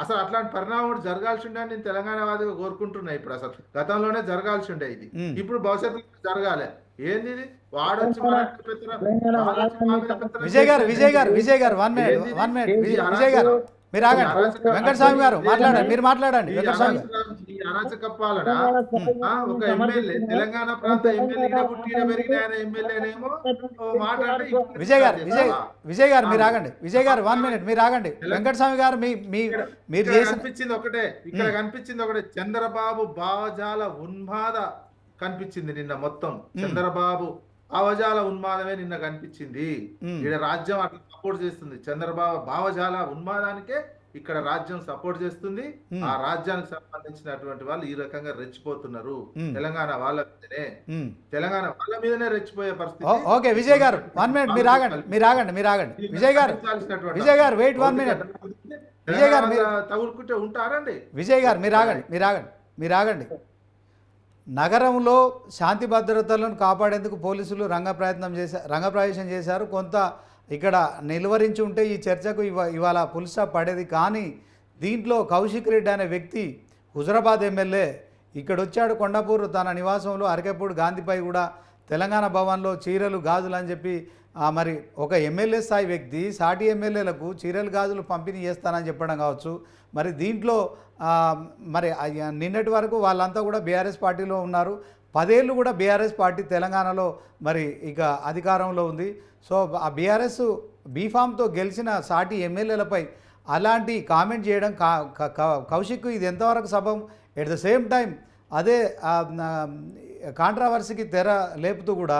అసలు అట్లాంటి పరిణామం జరగాల్సి ఉండే నేను తెలంగాణ వాదిగా కోరుకుంటున్నా. ఇప్పుడు అసలు గతంలోనే జరగాల్సి ఉండే ఇది, ఇప్పుడు భవిష్యత్తులో జరగాలి. ఏంది వాడొచ్చి విజయ్ గారు 1 మినిట్ విజయ్ గారు మీరు ఆగండి. వెంకటస్వామి గారు మాట్లాడండి. ఈ అరాచక పాలన ఒక ఎమ్మెల్యే, తెలంగాణ ప్రాంత ఎమ్మెల్యే పుట్టిన పెరిగిన ఆయన ఎమ్మెల్యేనేమో మాట్లాడి విజయ్ గారు మీరు ఆగండి. విజయ్ గారు 1 మినిట్ మీరు ఆగండి. వెంకటస్వామి గారు మీరు కనిపించింది ఒకటే, ఇక్కడ కనిపించింది ఒకటే. చంద్రబాబు భావజాల ఉన్మాద కనిపించింది నిన్న. మొత్తం చంద్రబాబు భావజాల ఉన్మాదమే నిన్న కనిపించింది. ఇక్కడ రాజ్యం అట్లా సపోర్ట్ చేస్తుంది. చంద్రబాబు భావజాల ఉన్మాదానికే ఇక్కడ రాజ్యం సపోర్ట్ చేస్తుంది. ఆ రాజ్యానికి సంబంధించినటువంటి వాళ్ళు ఈ రకంగా రెచ్చిపోతున్నారు. తెలంగాణ వాళ్ళ మీదనే రెచ్చిపోయే పరిస్థితి. ఓకే విజయ్ గారు 1 మినిట్ మీరు ఆగండి. విజయ్ గారు వెయిట్ 1 మినిట్. విజయ్ గారు తగులుకుంటే ఉంటారండి. విజయ్ గారు మీరు ఆగండి. నగరంలో శాంతి భద్రతలను కాపాడేందుకు పోలీసులు రంగప్రవేశం చేశారు. కొంత ఇక్కడ నిలువరించి ఉంటే ఈ చర్చకు ఇవాళ ఫుల్ స్టాప్ పడేది. కానీ దీంట్లో కౌశిక్ రెడ్డి అనే వ్యక్తి హుజరాబాద్ ఎమ్మెల్యే ఇక్కడ వచ్చాడు. కొండాపూర్ తన నివాసంలో అరకెప్పుడు గాంధీపై కూడా తెలంగాణ భవన్లో చీరలు గాజులు అని చెప్పి మరి ఒక ఎమ్మెల్యే స్థాయి వ్యక్తి సాటి ఎమ్మెల్యేలకు చీరలు గాజులు పంపిణీ చేస్తానని చెప్పడం కావచ్చు. మరి దీంట్లో మరి నిన్నటి వరకు వాళ్ళంతా కూడా బీఆర్ఎస్ పార్టీలో ఉన్నారు. 10 ఏళ్ళు కూడా బీఆర్ఎస్ పార్టీ తెలంగాణలో మరి ఇక అధికారంలో ఉంది. సో ఆ బీఆర్ఎస్ బీఫామ్తో గెలిచిన సాటి ఎమ్మెల్యేలపై అలాంటి కామెంట్ చేయడం కౌశిక్ ఇది ఎంతవరకు సబబం? ఎట్ ద సేమ్ టైం అదే కాంట్రవర్సీకి తెర లేపుతూ కూడా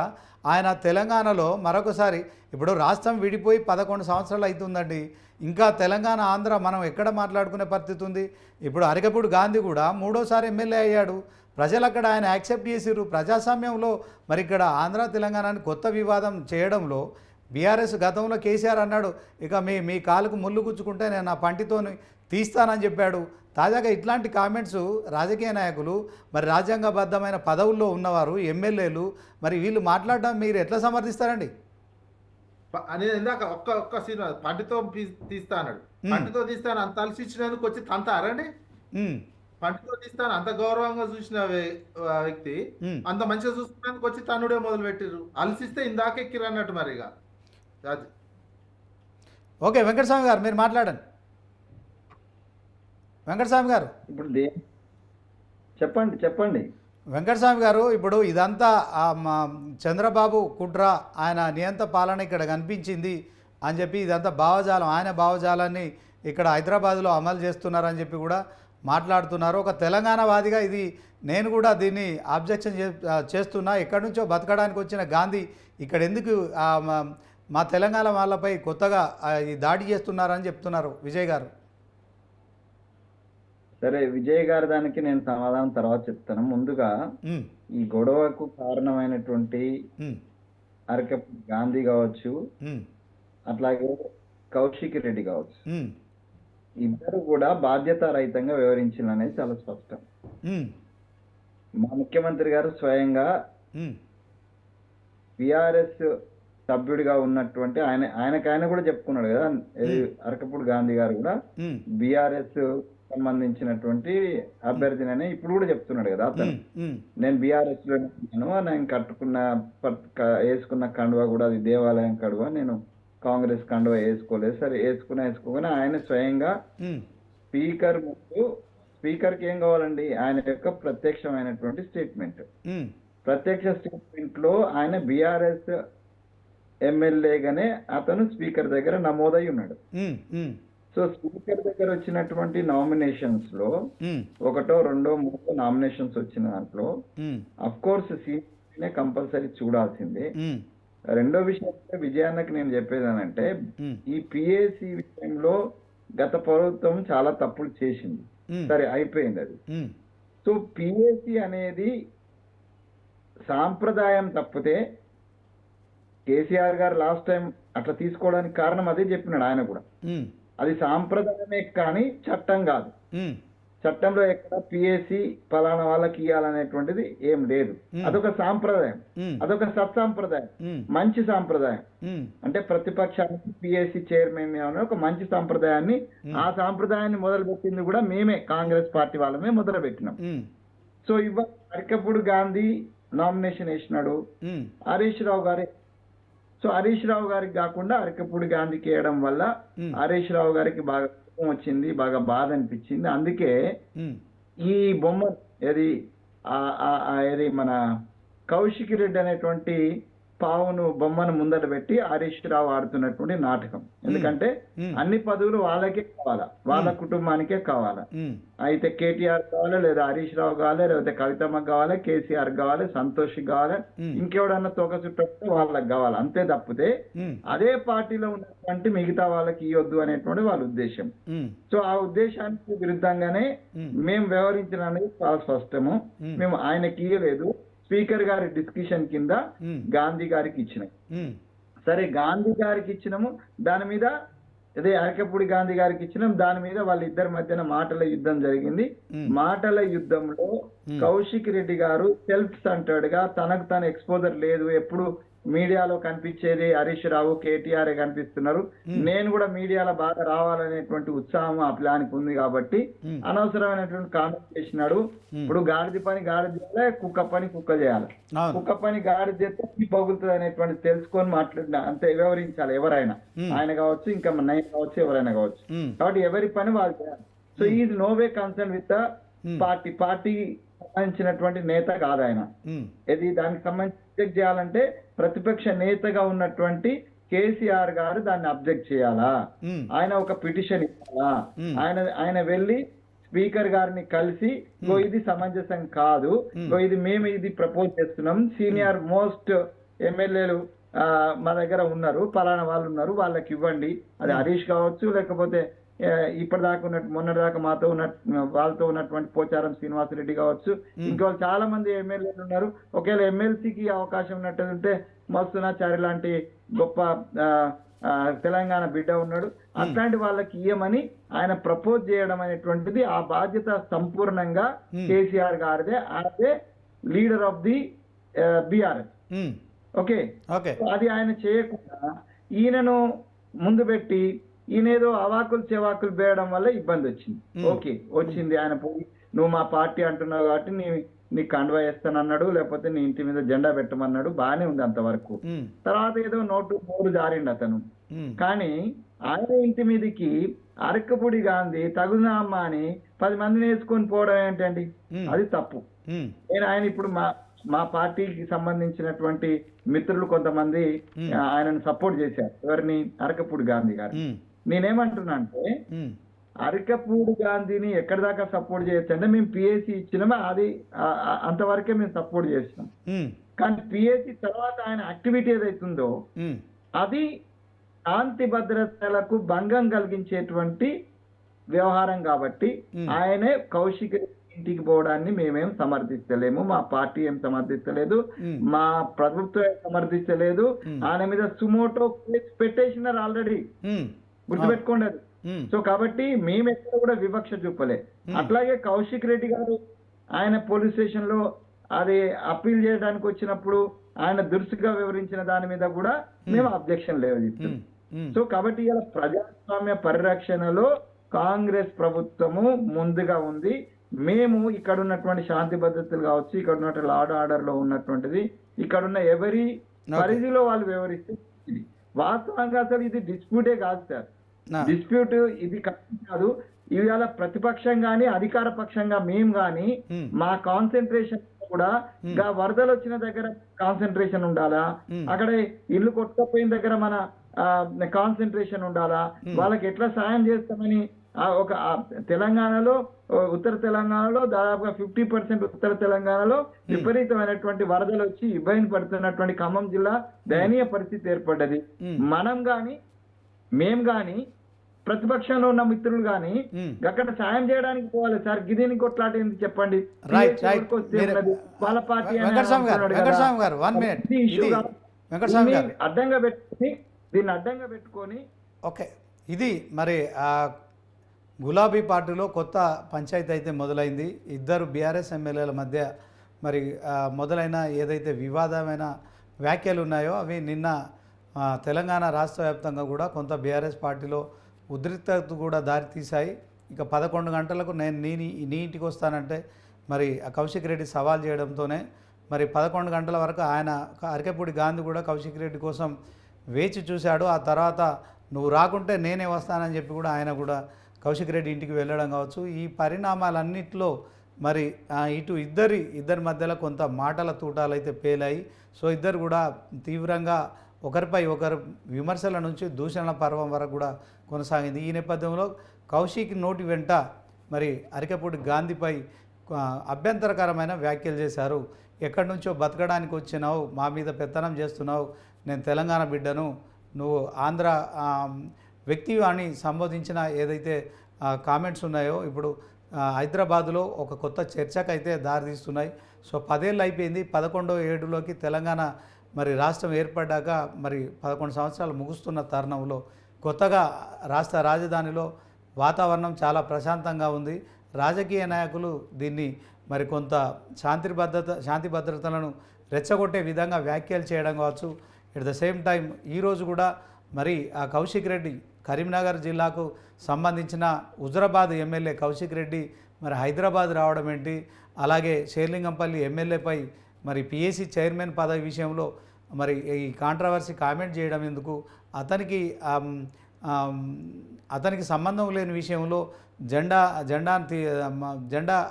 ఆయన తెలంగాణలో మరొకసారి ఇప్పుడు రాష్ట్రం విడిపోయి 11 సంవత్సరాలు అవుతుందండి. ఇంకా తెలంగాణ ఆంధ్ర మనం ఎక్కడ మాట్లాడుకునే పరిస్థితి ఉంది? ఇప్పుడు అరకపూడి గాంధీ కూడా 3వ సారి ఎమ్మెల్యే అయ్యాడు. ప్రజలు అక్కడ ఆయన యాక్సెప్ట్ చేసిర్రు. ప్రజాస్వామ్యంలో మరి ఇక్కడ ఆంధ్ర తెలంగాణని కొత్త వివాదం చేయడంలో బీఆర్ఎస్ గతంలో కేసీఆర్ అన్నాడు, ఇక మీ కాలుకు ముళ్ళు గుచ్చుకుంటే నేను నా పంటితో తీస్తానని చెప్పాడు. తాజాగా ఇట్లాంటి కామెంట్స్ రాజకీయ నాయకులు మరి రాజ్యాంగబద్ధమైన పదవుల్లో ఉన్నవారు ఎమ్మెల్యేలు మరి వీళ్ళు మాట్లాడడం మీరు ఎట్లా సమర్థిస్తారండి? అనేది ఇందాక ఒక్క సీన్ పంటితో తీస్తా అన్నాడు. పంటితో తీస్తాను అంత అలసిచ్చినందుకు వచ్చి తంతారండి. పంటితో తీస్తాను అంత గౌరవంగా చూసిన వ్యక్తి అంత మంచిగా చూసుకున్నందుకు వచ్చి తన్నుడే మొదలు పెట్టిర్రు. అలసిస్తే ఇందాక ఎక్కిరు అన్నట్టు. మరి ఇక ఓకే వెంకటస్వామి గారు మీరు మాట్లాడండి. వెంకటస్వామి గారు ఇప్పుడు చెప్పండి వెంకటస్వామి గారు, ఇప్పుడు ఇదంతా చంద్రబాబు కుట్ర, ఆయన నియంత పాలన ఇక్కడ కనిపించింది అని చెప్పి ఇదంతా భావజాలం, ఆయన భావజాలాన్ని ఇక్కడ హైదరాబాద్లో అమలు చేస్తున్నారని చెప్పి కూడా మాట్లాడుతున్నారు. ఒక తెలంగాణ వాదిగా ఇది నేను కూడా దీన్ని ఆబ్జెక్షన్ చేస్తున్నా. ఎక్కడి నుంచో బతకడానికి వచ్చిన గాంధీ ఇక్కడ ఎందుకు మా తెలంగాణ వాళ్ళపై కొత్తగా ఈ దాడి చేస్తున్నారని చెప్తున్నారు విజయ్ గారు. సరే, విజయ్ గారి దానికి నేను సమాధానం తర్వాత చెప్తాను. ముందుగా ఈ గొడవకు కారణమైనటువంటి అరకపూడి గాంధీ కావచ్చు, అట్లాగే కౌశిక్ రెడ్డి కావచ్చు, ఇద్దరు కూడా బాధ్యతారహితంగా వ్యవహరించాలనేది చాలా స్పష్టం. మా ముఖ్యమంత్రి గారు స్వయంగా బిఆర్ఎస్ సభ్యుడిగా ఉన్నటువంటి ఆయన కూడా చెప్పుకున్నాడు కదా, అరకపూడి గాంధీ గారు కూడా బిఆర్ఎస్ సంబంధించినటువంటి అభ్యర్థినని ఇప్పుడు కూడా చెప్తున్నాడు కదా అతను. నేను బిఆర్ఎస్ లో నేను వేసుకున్న కండువా కూడా అది దేవాలయం కండువా, నేను కాంగ్రెస్ కండువా వేసుకోలేదు. సరే వేసుకోగానే ఆయన స్వయంగా స్పీకర్ ముందు, స్పీకర్కి ఏం కావాలండి, ఆయన యొక్క ప్రత్యక్షమైనటువంటి స్టేట్మెంట్. ప్రత్యక్ష స్టేట్మెంట్ లో ఆయన బిఆర్ఎస్ ఎమ్మెల్యేగానే అతను స్పీకర్ దగ్గర నమోదై ఉన్నాడు. సో స్పీకర్ దగ్గర వచ్చినటువంటి నామినేషన్స్ లో 1, 2, 3 నామినేషన్స్ వచ్చిన దాంట్లో అఫ్ కోర్స్ సీనియర్ కంపల్సరీ చూడాల్సిందే. రెండో విషయం విజయాన్నకి నేను చెప్పేదానంటే, ఈ పిఏసి విషయంలో గత ప్రభుత్వం చాలా తప్పులు చేసింది. సరే అయిపోయింది అది. సో పిఏసి అనేది సాంప్రదాయం తప్పితే కేసీఆర్ గారు లాస్ట్ టైం అట్లా తీసుకోవడానికి కారణం అదే చెప్పినాడు ఆయన కూడా. అది సాంప్రదాయమే కానీ చట్టం కాదు. చట్టంలో ఎక్కడ పిఎస్సి పలానా వాళ్ళకి ఇవ్వాలనేటువంటిది ఏం లేదు. అదొక సాంప్రదాయం, అదొక సత్సాంప్రదాయం, మంచి సాంప్రదాయం. అంటే ప్రతిపక్షానికి పిఎస్సి చైర్మన్ అనే ఒక మంచి సాంప్రదాయాన్ని, ఆ సాంప్రదాయాన్ని మొదలుపెట్టింది కూడా మేమే, కాంగ్రెస్ పార్టీ వాళ్ళమే మొదలు పెట్టినాం. సో ఇవాళ అరకపూడి గాంధీ నామినేషన్ వేసినాడు హరీష్ రావు గారే. సో హరీష్ రావు గారికి కాకుండా అరకపూడి గాంధీకి వేయడం వల్ల హరీష్ రావు గారికి బాగా కోపం వచ్చింది, బాగా బాధ అనిపించింది. అందుకే ఈ బొమ్మ ఏది మన కౌశిక్ రెడ్డి అనేటువంటి బొమ్మను ముందట పెట్టి హరీష్ రావు ఆడుతున్నటువంటి నాటకం. ఎందుకంటే అన్ని పదవులు వాళ్ళకే కావాలా, వాళ్ళ కుటుంబానికే కావాలా. అయితే కేటీఆర్ కావాలి, లేదా హరీష్ రావు కావాలి, లేకపోతే కవితమ్మ కావాలి, కేసీఆర్ కావాలి, సంతోష్ కావాలి, ఇంకెవడన్నా తోక చుట్టూ వాళ్ళకి కావాలి. అంతే తప్పితే అదే పార్టీలో ఉన్నటువంటి మిగతా వాళ్ళకి ఇవ్వద్దు అనేటువంటి వాళ్ళ ఉద్దేశం. సో ఆ ఉద్దేశానికి విరుద్ధంగానే మేము వ్యవహరించిన అనేది చాలా స్పష్టము. మేము ఆయనకి ఇవ్వలేదు, స్పీకర్ గారి డిస్కషన్ కింద గాంధీ గారికి ఇచ్చినాం. సరే గాంధీ గారికి ఇచ్చినాము, దాని మీద అదే అరకపూడి గాంధీ గారికి ఇచ్చినాం, దాని మీద వాళ్ళిద్దరి మధ్యన మాటల యుద్ధం జరిగింది. మాటల యుద్ధంలో కౌశిక్ రెడ్డి గారు సెల్ఫ్ సెంటర్డ్ గా, తనకు తన ఎక్స్పోజర్ లేదు, ఎప్పుడు మీడియాలో కనిపించేది హరీష్ రావు కేటీఆర్ కనిపిస్తున్నారు. నేను కూడా మీడియాలో బాగా రావాలనేటువంటి ఉత్సాహం ఆ ప్లాన్కి ఉంది కాబట్టి అనవసరమైనటువంటి కామెంట్ చేసినాడు. ఇప్పుడు గాడిద పని గాడిద చేయాలి, కుక్క పని కుక్క చేయాలి. అవును. కుక్క పని గాడిద చేస్తే పగులుతుంది అనేటువంటి తెలుసుకొని మాట్లాడిన అంతే వివరించాలి ఎవరైనా, ఆయన కావచ్చు ఇంకా నేను కావచ్చు ఎవరైనా కావచ్చు. కాబట్టి ఎవరి పని వాళ్ళు చేయాలి. So is no way concern with the party సంబంధించినటువంటి నేత కాదు ఆయన. ఇది దానికి సంబంధించి అబ్జెక్ట్ చేయాలంటే ప్రతిపక్ష నేతగా ఉన్నటువంటి కేసీఆర్ గారు దాన్ని అబ్జెక్ట్ చేయాలా, ఆయన ఒక పిటిషన్ ఇవ్వాలా, ఆయన వెళ్ళి స్పీకర్ గారిని కలిసి ఇది సమంజసం కాదు, ఇది మేము ఇది ప్రపోజ్ చేస్తున్నాం, సీనియర్ మోస్ట్ ఎమ్మెల్యేలు మా దగ్గర ఉన్నారు, పలానా వాళ్ళు ఉన్నారు, వాళ్ళకి ఇవ్వండి. అది హరీష్ కావచ్చు, లేకపోతే ఇప్పటిదాకా ఉన్నట్టు మొన్నటిదాకా మాతో వాళ్ళతో ఉన్నటువంటి పోచారం శ్రీనివాసరెడ్డి కావచ్చు, ఇంకా చాలా మంది ఎమ్మెల్యేలు ఉన్నారు. ఒకవేళ ఎమ్మెల్సీకి అవకాశం ఉన్నట్టుంటే మస్తునాచారి లాంటి గొప్ప తెలంగాణ బిడ్డ ఉన్నాడు, అట్లాంటి వాళ్ళకి ఇయ్యమని ఆయన ప్రపోజ్ చేయడం అనేటువంటిది ఆ బాధ్యత సంపూర్ణంగా కేసీఆర్ గారిదే. అదే leader of the BRS. Okay, అది ఆయన చేయకుండా ఈయనను ముందు పెట్టి ఈయనేదో అవాకులు చెవాకులు వేయడం వల్ల ఇబ్బంది వచ్చింది. ఓకే వచ్చింది, ఆయన పోయి నువ్వు మా పార్టీ అంటున్నావు కాబట్టి నీ కండువా వేస్తానన్నాడు, లేకపోతే నీ ఇంటి మీద జెండా పెట్టమన్నాడు, బాగానే ఉంది అంతవరకు. తర్వాత ఏదో నోరు జారిండు అతను. కానీ ఆయన ఇంటి మీదకి అరకపూడి గాంధీ తగునా అమ్మ అని 10 మందిని వేసుకొని పోవడం ఏంటండి, అది తప్పు. నేను ఆయన ఇప్పుడు మా పార్టీకి సంబంధించినటువంటి మిత్రులు కొంతమంది ఆయనను సపోర్ట్ చేశారు. ఎవరిని? అరకపూడి గాంధీ గారు. నేనేమంటున్నా అంటే అరకపూడి గాంధీని ఎక్కడి దాకా సపోర్ట్ చేయొచ్చు అంటే మేము పిఎస్సి ఇచ్చినామా, అది అంతవరకే మేము సపోర్ట్ చేసినాం. కానీ పిఎస్సి తర్వాత ఆయన యాక్టివిటీ ఏదైతుందో అది శాంతి భద్రతలకు భంగం కలిగించేటువంటి వ్యవహారం కాబట్టి ఆయనే కౌశిక్ ఇంటికి పోవడాన్ని మేమేం సమర్థిస్తలేము, మా పార్టీ ఏం సమర్థిస్తలేదు, మా ప్రభుత్వం ఏం సమర్థిస్తలేదు. ఆయన మీద సుమోటో కేసు పెట్టేసినారు ఆల్రెడీ, గుర్తుపెట్టుకోండి అది. సో కాబట్టి మేము ఎక్కడ కూడా వివక్ష చూపలే. అట్లాగే కౌశిక్ రెడ్డి గారు ఆయన పోలీస్ స్టేషన్ లో అది అప్పీల్ చేయడానికి వచ్చినప్పుడు ఆయన దురుసుగా వివరించిన దాని మీద కూడా మేము అబ్జెక్షన్ లేవు. సో కాబట్టి ఇలా ప్రజాస్వామ్య పరిరక్షణలో కాంగ్రెస్ ప్రభుత్వము ముందుగా ఉంది. మేము ఇక్కడ ఉన్నటువంటి శాంతి భద్రతలు కావచ్చు, ఇక్కడ ఉన్నటువంటి లా అండ్ ఆర్డర్ లో ఉన్నటువంటిది, ఇక్కడ ఉన్న ఎవరి పరిధిలో వాళ్ళు వివరిస్తే వాస్తవంగా అసలు ఇది డిస్ప్యూటే కాదు సార్. డిస్ప్యూట్ ఇది కాదు. ఇవాళ ప్రతిపక్షం గాని అధికార పక్షంగా మేము గాని మా కాన్సన్ట్రేషన్ కూడా వరదలు వచ్చిన దగ్గర కాన్సన్ట్రేషన్ ఉండాలా, అక్కడ ఇల్లు కొట్టుకపోయిన దగ్గర మన కాన్సన్ట్రేషన్ ఉండాలా, వాళ్ళకి ఎట్లా సాయం చేస్తామని ఒక తెలంగాణలో ఉత్తర తెలంగాణలో దాదాపుగా 50% ఉత్తర తెలంగాణలో విపరీతమైనటువంటి వరదలు వచ్చి ఇబ్బంది పడుతున్నటువంటి ఖమ్మం జిల్లా దయనీయ పరిస్థితి ఏర్పడ్డది. మేం గాని ప్రతిపక్షంలో ఉన్న మిత్రులు గాని అక్కడ సాయం చేయడానికి పోవాలి సార్. గిదిని కొట్లాట ఎందుకు చెప్పండి? వాళ్ళ పార్టీ అడ్డంగా పెట్టుకుని దీన్ని అడ్డంగా పెట్టుకొని ఓకే. ఇది మరి గులాబీ పార్టీలో కొత్త పంచాయతీ అయితే మొదలైంది. ఇద్దరు బీఆర్ఎస్ ఎమ్మెల్యేల మధ్య మరి మొదలైన ఏదైతే వివాదమైన వ్యాఖ్యలు ఉన్నాయో అవి నిన్న తెలంగాణ రాష్ట్ర వ్యాప్తంగా కూడా కొంత బీఆర్ఎస్ పార్టీలో ఉద్రిక్తత కూడా దారితీశాయి. ఇక 11 గంటలకు నేను నీ ఇంటికి వస్తానంటే మరి కౌశిక్ రెడ్డి సవాల్ చేయడంతోనే మరి 11 గంటల వరకు ఆయన అరకపూడి గాంధీ కూడా కౌశిక్ రెడ్డి కోసం వేచి చూశాడు. ఆ తర్వాత నువ్వు రాకుంటే నేనే వస్తానని చెప్పి కూడా ఆయన కూడా కౌశిక్ రెడ్డి ఇంటికి వెళ్ళడం కావచ్చు. ఈ పరిణామాలన్నింటిలో మరి ఇటు ఇద్దరి మధ్యలో కొంత మాటల తూటాలు అయితే పేలాయి. సో ఇద్దరు కూడా తీవ్రంగా ఒకరిపై ఒకరు విమర్శల నుంచి దూషణల పర్వం వరకు కూడా కొనసాగింది. ఈ నేపథ్యంలో కౌశిక్ నోటి వెంట మరి అరకపూడి గాంధీపై అభ్యంతరకరమైన వ్యాఖ్యలు చేశారు. ఎక్కడి నుంచో బతకడానికి వచ్చినావు, మా మీద పెత్తనం చేస్తున్నావు, నేను తెలంగాణ బిడ్డను, నువ్వు ఆంధ్ర వ్యక్తి అని సంబోధించిన ఏదైతే కామెంట్స్ ఉన్నాయో ఇప్పుడు హైదరాబాదులో ఒక కొత్త చర్చకైతే దారితీస్తున్నాయి. సో 10 ఏళ్ళు అయిపోయింది. 11వ ఏడులోకి తెలంగాణ మరి రాష్ట్రం ఏర్పడ్డాక మరి 11 సంవత్సరాలు ముగుస్తున్న తరుణంలో కొత్తగా రాష్ట్ర రాజధానిలో వాతావరణం చాలా ప్రశాంతంగా ఉంది. రాజకీయ నాయకులు దీన్ని మరి కొంత శాంతి భద్రతలను రెచ్చగొట్టే విధంగా వ్యాఖ్యలు చేయడం కావచ్చు. ఎట్ ద సేమ్ టైం ఈరోజు కూడా మరి ఆ కౌశిక్ రెడ్డి కరీంనగర్ జిల్లాకు సంబంధించిన హుజరాబాద్ ఎమ్మెల్యే కౌశిక్ రెడ్డి మరి హైదరాబాద్ రావడం ఏంటి, అలాగే షేర్లింగంపల్లి ఎమ్మెల్యేపై మరి పిఎస్సి చైర్మన్ పదవి విషయంలో మరి ఈ కాంట్రవర్సీ కామెంట్ చేయడం ఎందుకు, అతనికి సంబంధం లేని విషయంలో జెండా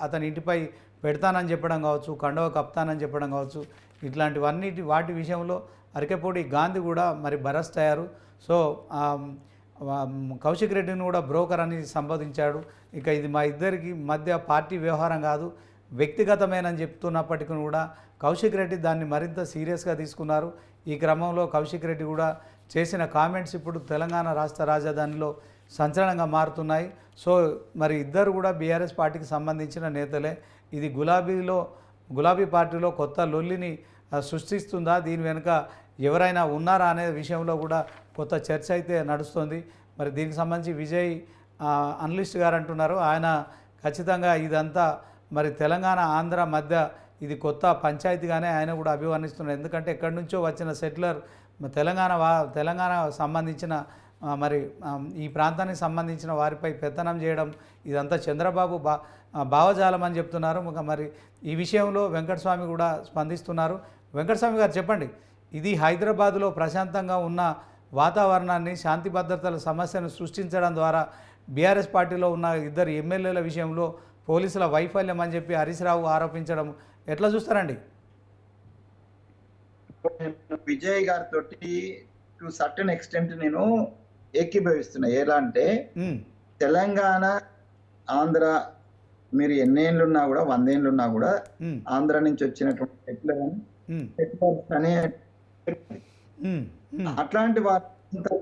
అతని ఇంటిపై పెడతానని చెప్పడం కావచ్చు, కండవ కప్తానని చెప్పడం కావచ్చు, వాటి విషయంలో అరకెపూడి గాంధీ కూడా మరి బరస్ట్ అయ్యారు. సో కౌశిక్ రెడ్డిని కూడా బ్రోకర్ అని సంబోధించాడు. ఇక ఇది మా ఇద్దరికి మధ్య పార్టీ వ్యవహారం కాదు, వ్యక్తిగతమేనని చెప్తున్నప్పటికీ కూడా కౌశిక్ రెడ్డి దాన్ని మరింత సీరియస్గా తీసుకున్నారు. ఈ క్రమంలో కౌశిక్ రెడ్డి కూడా చేసిన కామెంట్స్ ఇప్పుడు తెలంగాణ రాష్ట్ర రాజధానిలో సంచలనంగా మారుతున్నాయి. సో మరి ఇద్దరు కూడా బీఆర్ఎస్ పార్టీకి సంబంధించిన నేతలే. ఇది గులాబీ పార్టీలో కొత్త లొల్లిని సృష్టిస్తుందా, దీని వెనుక ఎవరైనా ఉన్నారా అనే విషయంలో కూడా కొత్త చర్చ అయితే నడుస్తుంది. మరి దీనికి సంబంధించి విజయ్ అనలిస్ట్ గారు అంటున్నారు, ఆయన ఖచ్చితంగా ఇదంతా మరి తెలంగాణ ఆంధ్ర మధ్య ఇది కొత్త పంచాయతీగానే ఆయన కూడా అభివర్ణిస్తున్నారు. ఎందుకంటే ఎక్కడి నుంచో వచ్చిన సెటిలర్ తెలంగాణ సంబంధించిన మరి ఈ ప్రాంతానికి సంబంధించిన వారిపై పెత్తనం చేయడం ఇదంతా చంద్రబాబు భావజాలం అని చెప్తున్నారు. మరి ఈ విషయంలో వెంకటస్వామి కూడా స్పందిస్తున్నారు. వెంకటస్వామి గారు చెప్పండి, ఇది హైదరాబాదులో ప్రశాంతంగా ఉన్న వాతావరణాన్ని, శాంతి భద్రతల సమస్యను సృష్టించడం ద్వారా బీఆర్ఎస్ పార్టీలో ఉన్న ఇద్దరు ఎమ్మెల్యేల విషయంలో పోలీసుల వైఫల్యం అని చెప్పి హరీష్ రావు ఆరోపించడం ఎట్లా చూస్తారండి? విజయ్ గారితో టు సర్టన్ ఎక్స్టెంట్ నేను ఏకీభవిస్తున్నా. ఎలా అంటే తెలంగాణ ఆంధ్ర మీరు ఎన్నేళ్ళున్నా కూడా 100 ఏళ్ళున్నా కూడా ఆంధ్ర నుంచి వచ్చినటువంటి సెటిలర్స్ అనే అట్లాంటి వారి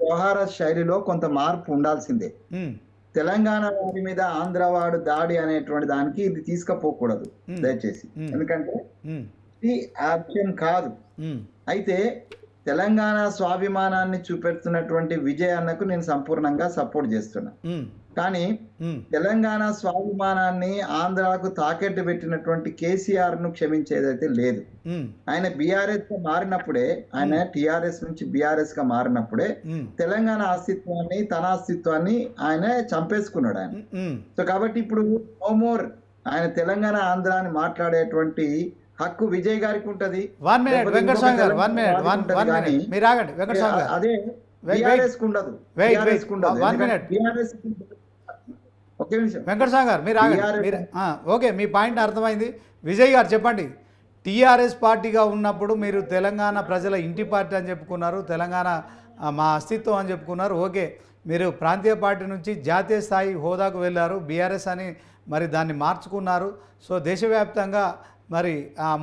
వ్యవహార శైలిలో కొంత మార్పు ఉండాల్సిందే. తెలంగాణ వారి మీద ఆంధ్ర వాడు దాడి అనేటువంటి దానికి ఇది తీసుకుపోకూడదు దయచేసి, ఎందుకంటే ఇది ఆప్షన్ కాదు. అయితే తెలంగాణ స్వాభిమానాన్ని చూపెడుతున్నటువంటి విజయ్ అన్నకు నేను సంపూర్ణంగా సపోర్ట్ చేస్తున్నా. కానీ తెలంగాణ స్వాభిమానాన్ని ఆంధ్రాకు తాకెట్టు పెట్టినటువంటి కేసీఆర్ ను క్షమించేదైతే లేదు. ఆయన బీఆర్ఎస్ గా మారినప్పుడే, ఆయన టిఆర్ఎస్ నుంచి బీఆర్ఎస్ గా మారినప్పుడే తెలంగాణ అస్తిత్వాన్ని, తన అస్తిత్వాన్ని ఆయన చంపేసుకున్నాడు ఆయన. సో కాబట్టి ఇప్పుడు నో మోర్ ఆయన తెలంగాణ ఆంధ్ర అని మాట్లాడేటువంటి హక్కు విజయ్ గారికి ఉంటది. అదే బీఆర్ఎస్ కు ఉండదు. వెంకటస్వామి గారు మీరు ఆగండి. ఓకే, మీ పాయింట్ అర్థమైంది. విజయ్ గారు చెప్పండి, టీఆర్ఎస్ పార్టీగా ఉన్నప్పుడు మీరు తెలంగాణ ప్రజల ఇంటి పార్టీ అని చెప్పుకున్నారు, తెలంగాణ మా అస్తిత్వం అని చెప్పుకున్నారు. ఓకే, మీరు ప్రాంతీయ పార్టీ నుంచి జాతీయ స్థాయి హోదాకు వెళ్ళారు, బీఆర్ఎస్ అని మరి దాన్ని మార్చుకున్నారు. సో దేశవ్యాప్తంగా మరి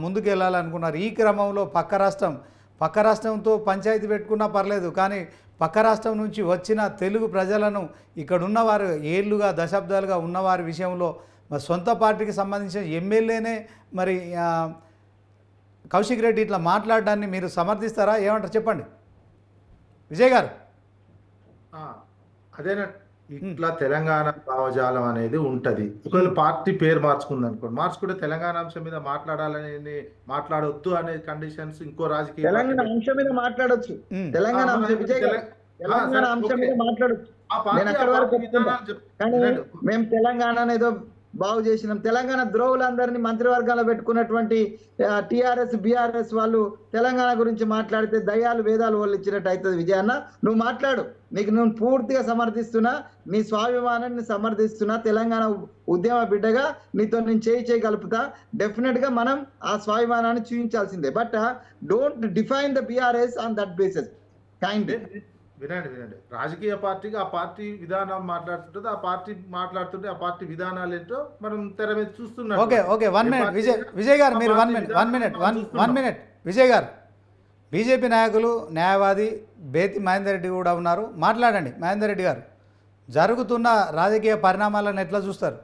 ముందుకు వెళ్ళాలనుకున్నారు. ఈ క్రమంలో పక్క రాష్ట్రంతో పంచాయతీ పెట్టుకున్నా పర్లేదు, కానీ పక్క రాష్ట్రం నుంచి వచ్చిన తెలుగు ప్రజలను ఇక్కడున్నవారు ఏళ్ళుగా దశాబ్దాలుగా ఉన్నవారి విషయంలో మరి సొంత పార్టీకి సంబంధించిన ఎమ్మెల్యేనే మరి కౌశిక్ రెడ్డి ఇట్లా మాట్లాడడాన్ని మీరు సమర్థిస్తారా? ఏమంటారు చెప్పండి విజయ్ గారు. అదేనా ఇట్లా తెలంగాణ భావజాలం అనేది ఉంటది. ఒకవేళ పార్టీ పేరు మార్చుకుంది అనుకోండి, మార్చుకుంటే తెలంగాణ అంశం మీద మాట్లాడొద్దు అనే కండిషన్స్ ఇంకో రాజకీయ తెలంగాణ అంశం మీద మాట్లాడొచ్చు. తెలంగాణ అంశం మీద మాట్లాడొచ్చు. కానీ మేము తెలంగాణ ఏదో బాగు చేసినాం, తెలంగాణ ద్రోవులందరినీ మంత్రివర్గాల్లో పెట్టుకున్నటువంటి టిఆర్ఎస్ బీఆర్ఎస్ వాళ్ళు తెలంగాణ గురించి మాట్లాడితే దయ్యాలు వేదాలు వాళ్ళు ఇచ్చినట్టు అవుతుంది. విజయన్న నువ్వు మాట్లాడు, నీకు నేను పూర్తిగా సమర్థిస్తున్నా, నీ స్వాభిమానాన్ని సమర్థిస్తున్నా, తెలంగాణ ఉద్యమ బిడ్డగా నీతో నేను చేయి కలుపుతా. డెఫినెట్ గా మనం ఆ స్వాభిమానాన్ని చూపించాల్సిందే. But don't define the BRS on that basis. Kind వినండి, రాజకీయ పార్టీగా ఆ పార్టీ విధానం మాట్లాడుతుంటుంది, ఆ పార్టీ మాట్లాడుతుంటే ఆ పార్టీ విధానాలు ఏంటో మనం తెర మీద చూస్తున్నాం. ఓకే 1 మినిట్ విజయ్ గారు, మీరు 1 మినిట్ విజయ్ గారు. బీజేపీ నాయకులు, న్యాయవాది బేతి మహేందర్ రెడ్డి కూడా ఉన్నారు, మాట్లాడండి. మహేందర్ రెడ్డి గారు, జరుగుతున్న రాజకీయ పరిణామాలను ఎట్లా చూస్తారు?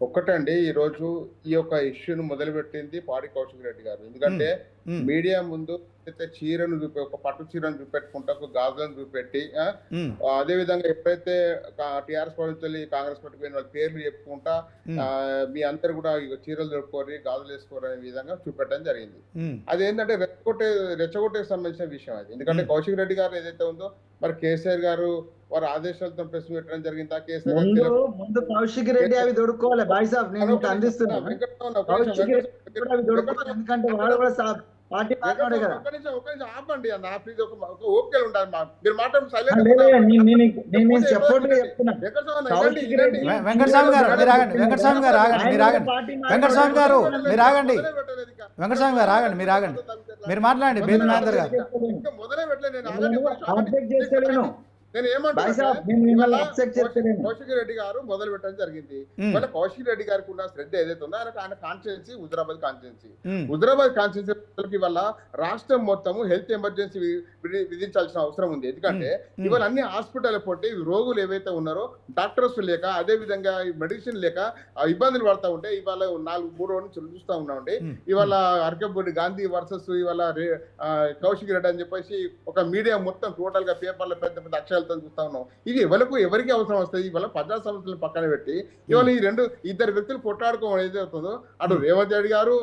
ఒక్కటండి, ఈరోజు ఈ యొక్క ఇష్యూను మొదలుపెట్టింది పాడి కౌశిక్ రెడ్డి గారు. ఎందుకంటే మీడియా ముందు అయితే చీరను ఒక పట్టు చీరను చూపెట్టుకుంటా, ఒక గాజులను చూపెట్టి ఉమ్, అదే విధంగా ఎప్పుడైతే టిఆర్ఎస్ పార్టీ కాంగ్రెస్ పార్టీ పోయిన వాళ్ళ పేర్లు చెప్పుకుంటా మీ అందరు కూడా ఇక చీరలు దొరుకుకోరి గాజులు వేసుకోరు అనే విధంగా చూపెట్టడం జరిగింది. ఉమ్, అదేంటంటే రెచ్చగొట్టేకి సంబంధించిన విషయం అది. ఎందుకంటే కౌశిక్ రెడ్డి గారు ఏదైతే ఉందో మరి కేసీఆర్ గారు వారి ఆదేశాలతో ప్రెస్ పెట్టడం జరిగింది. ఆ కేసీఆర్ గారు ముందు కౌశిక్ రెడ్డి అవి దొడుకోవాలి బాయ్ సాబ్, నేను మీకు అందిస్తున్నా. కౌశిక్ రెడ్డి కూడా అవి దొడుకోవాలి, ఎందుకంటే వాడు కూడా పార్టీ మాట్లాడే కదా. ఒక్క నిమిషం ఆపండి అన్న, ప్లీజ్ ఒక ఓపికలు ఉండాలి. మీరు మాట్లాడు నేను సపోర్ట్ చెప్తున్నా. కౌశిక్ రెడ్డి వెంకటస్వామి గారు మీరు ఆగండి, వెంకటస్వామి గారు ఆగండి, మీరు ఆగండి, వెంకటస్వామి గారు మీరు ఆగండి, వెంకటస్వామి గారు ఆగండి, మీరు ఆగండి, మీరు మాట్లాడండి బీద్ నాయర్ గారు. మొదలే పెట్టలేదు ఆబ్జెక్ట్ చేస్తలేను. నేను బాయ్ సాబ్, నేను మిమ్మల్ని accept చేస్తలేను. కౌశిక్ రెడ్డి గారు మొదలు పెట్టడం జరిగింది. మళ్ళీ కౌశిక్ రెడ్డి గారికి ఉన్న శ్రద్ధ ఏదైతే ఉందో ఆయన constituency Huzurabad constituency. Huzurabad constituency వల్ల రాష్ట్రం మొత్తము హెల్త్ ఎమర్జెన్సీ విధించాల్సిన అవసరం ఉంది. ఎందుకంటే ఇవాళ అన్ని హాస్పిటల్ పోటీ రోగులు ఏవైతే ఉన్నారో డాక్టర్స్ లేక, అదే విధంగా మెడిసిన్ లేక ఇబ్బందులు పడతా ఉంటే ఇవాళ 3 రోజుల నుంచి చూస్తా ఉన్నామండి. ఇవాళ అరకపూడి గాంధీ వర్సెస్ ఇవాళ కౌశిక్ రెడ్డి అని చెప్పేసి ఒక మీడియా మొత్తం టోటల్ గా పేపర్లో పెద్ద పెద్ద అక్షరాలతో చూస్తా ఉన్నాం. ఇది ఎవరికి అవసరం వస్తుంది? ఇవాళ ప్రజా సమస్యలను పక్కన పెట్టి ఇవాళ ఈ ఇద్దరు వ్యక్తులు కొట్లాడుకోవడం ఏదైతే అవుతుందో, అటు రేవంత్ రెడ్డి గారు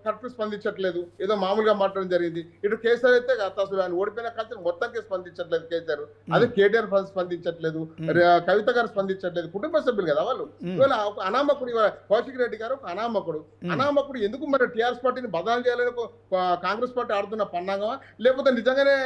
కరెక్ట్ స్పందించట్లేదు, ఏదో మామూలుగా మాట్లాడడం జరిగింది. ఇటు కేసీఆర్ అయితే అసలు ఆయన ఓడిపోయిన కలిసి మొత్తంకి స్పందించట్లేదు కేసీఆర్, అదే కేటీఆర్ స్పందించట్లేదు, కవిత గారు స్పందించట్లేదు. కుటుంబ సభ్యులు కదా వాళ్ళు. ఇవాళ ఒక అనామకుడు, ఇవాళ కౌశిక్ రెడ్డి గారు ఒక అనామకుడు ఎందుకు మరి టీఆర్ఎస్ పార్టీని బదనాలు చేయాలని కాంగ్రెస్ పార్టీ ఆడుతున్న పన్నాగమా, లేకపోతే నిజంగానే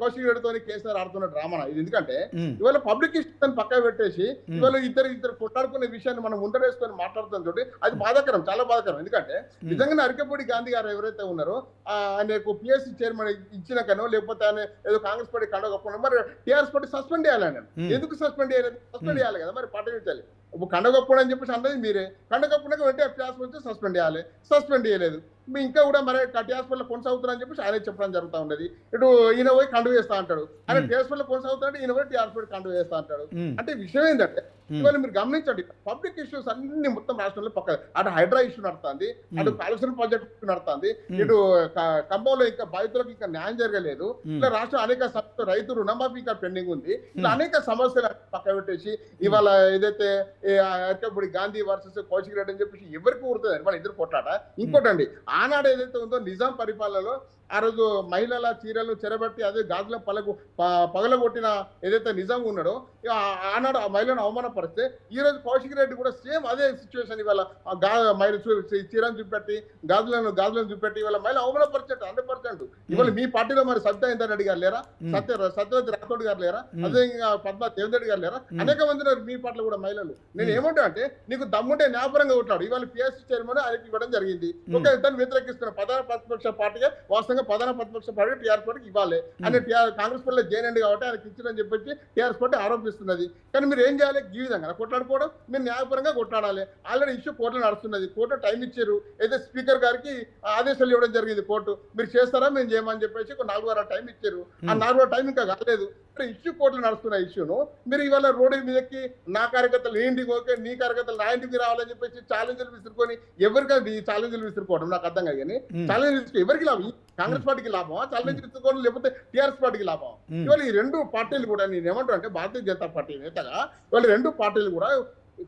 కౌశిక్ రెడ్డితో కేసీఆర్ ఆడుతున్న డ్రామా ఇది? ఎందుకంటే ఇవాళ పబ్లిక్ ఇష్యూని పక్కన పెట్టేసి ఇవాళ ఇద్దరు కొట్లాడుకునే విషయాన్ని మనం ఉండరేసుకొని మాట్లాడుతాం చూడండి, అది బాధాకరం, చాలా బాధాకరం. ఎందుకంటే నిజంగానే అరకపూడి గాంధీ గారు ఎవరైతే ఉన్నారో ఆయనకు పిఎస్సీ చైర్మన్ ఇచ్చినాకనో, లేకపోతే ఆయన ఏదో కాంగ్రెస్ పార్టీ కండగొప్పకుండా మరి టీఆర్ఎస్ పార్టీ సస్పెండ్ చేయాలి. ఆయన ఎందుకు సస్పెండ్ చేయలేదు? సస్పెండ్ చేయాలి కదా, మరి పార్టీ నుంచి ఇప్పుడు కండగొప్పడం అని చెప్పేసి అన్నది మీరే. కండగొప్పడానికి వెంటనే టీఆర్ఎస్ నుంచి సస్పెండ్ చేయాలి, సస్పెండ్ చేయలేదు. మీ ఇంకా కూడా మరి టీఆర్ఎస్ వల్ల కొనసాగుతున్నారని చెప్పేసి ఆయన చెప్పడం జరుగుతూ ఉండేది. ఇటు ఈయన పోయి కండు వేస్తా అంటాడు, ఆయన టీఆర్ఎస్ వల్ల కొనసాగుతాడు, ఈయన పోయి టీఆర్ఎస్ వల్ల కండు వేస్తా అంటాడు. అంటే విషయం ఏంటంటే ఇవాళ మీరు గమనించండి, పబ్లిక్ ఇష్యూస్ అన్ని మొత్తం రాష్ట్రంలో అటు హైడ్రా ఇష్యూ నడుస్తుంది, అటు కాళేశ్వరం ప్రాజెక్ట్ ఇష్యూ నడుస్తుంది, ఇటు ఖమ్మంలో ఇంకా బాధితులకు ఇంకా న్యాయం జరగలేదు, ఇలా రాష్ట్రం అనేక సమస్యలు, రైతు రుణమాఫీ ఇంకా పెండింగ్ ఉంది, ఇలా అనేక సమస్యలు పక్క పెట్టేసి ఇవాళ ఏదైతే అరకపూడి గాంధీ వర్సెస్ కౌశిక్ రెడ్డి అని చెప్పేసి ఎవరికి ఊరుతుంది వాళ్ళ ఇద్దరు కొట్లాట. ఇంకోటండి, ఆనాడు ఏదైతే ఉందో నిజాం పరిపాలనలో ఆ రోజు మహిళల చీరలు చెరబట్టి అదే గాజుల పగలగొట్టిన ఏదైతే నిజాం ఉన్నాడో ఆనాడు ఆ మహిళను అవమానపరిస్తే ఈ రోజు కౌశిక్ రెడ్డి కూడా సేమ్ అదే సిచ్యువేషన్. ఇవాళ చీరను చూపెట్టి గాజులను చూపెట్టి ఇవాళ మహిళ అవమానపరిచేట 100%. ఇవాళ మీ పార్టీలో మరి సత్య ఇంద్రారెడ్డి గారు లేరా, సత్యవతి రాథోడ్ గారు లేరా, అదే పద్మా దేవేంద్రెడ్డి గారు లేరా, అనేక మంది మీ పార్టీలో కూడా మహిళలు. నేను ఏమంటా అంటే నీకు దమ్ముంటే న్యాయపరంగా కొట్లాడు. ఇవాళ పిఎస్సీ చైర్మన్ ఆయనకి ఇవ్వడం జరిగింది, ఒక ఇద్దరు వ్యతిరేకిస్తున్న ప్రధాన ప్రతిపక్ష పార్టీగా వాస్తవంగా ప్రధాన ప్రతిపక్ష పార్టీ టీఆర్ఎస్ పార్టీకి ఇవ్వాలి అని కాంగ్రెస్ పార్టీలో జైన్ కాబట్టి ఆయనకి ఇచ్చిందని చెప్పి టీఆర్ఎస్ పార్టీ ఆరోపిస్తున్నది. కానీ మీరు ఏం చేయాలి? ఈ విధంగా కొట్లాడుకోవడం, మీరు న్యాయపరంగా కొట్లాడాలి. ఆల్రెడీ ఇష్యూ కోర్టులో నడుస్తున్నది, కోర్టు టైం ఇచ్చారు, అయితే స్పీకర్ గారికి ఆదేశాలు ఇవ్వడం జరిగింది కోర్టు, మీరు చేస్తారా మేము చేయమని చెప్పేసి 4 వారాల టైం ఇచ్చారు. ఆ 4 వారాల టైం ఇంకా కాలేదు. ఇష్యూ కోర్టులో నడుస్తున్న ఇష్యూను మీరు ఇవాళ రోడ్డు మీదకి నా కార్యకర్తలు ఏంటికి ఓకే, నీ కార్యకర్తలు నా ఇంటికి రావాలని చెప్పేసి ఛాలెంజ్లు విసురుకొని ఎవరికైనా ఈ ఛాలెంజ్లు విసురుకోవడం నాకు అర్థం కాదు. కానీ ఛాలెంజ్ ఎవరికి లాభం? కాంగ్రెస్ పార్టీకి లాభమా ఛాలెంజ్ విసురుకోవడం, లేకపోతే టీఆర్ఎస్ పార్టీకి లాభం? ఇవాళ ఈ 2 పార్టీలు కూడా నేను ఏమంటాను అంటే భారతీయ జనతా పార్టీ నేతగా ఇవాళ 2 పార్టీలు కూడా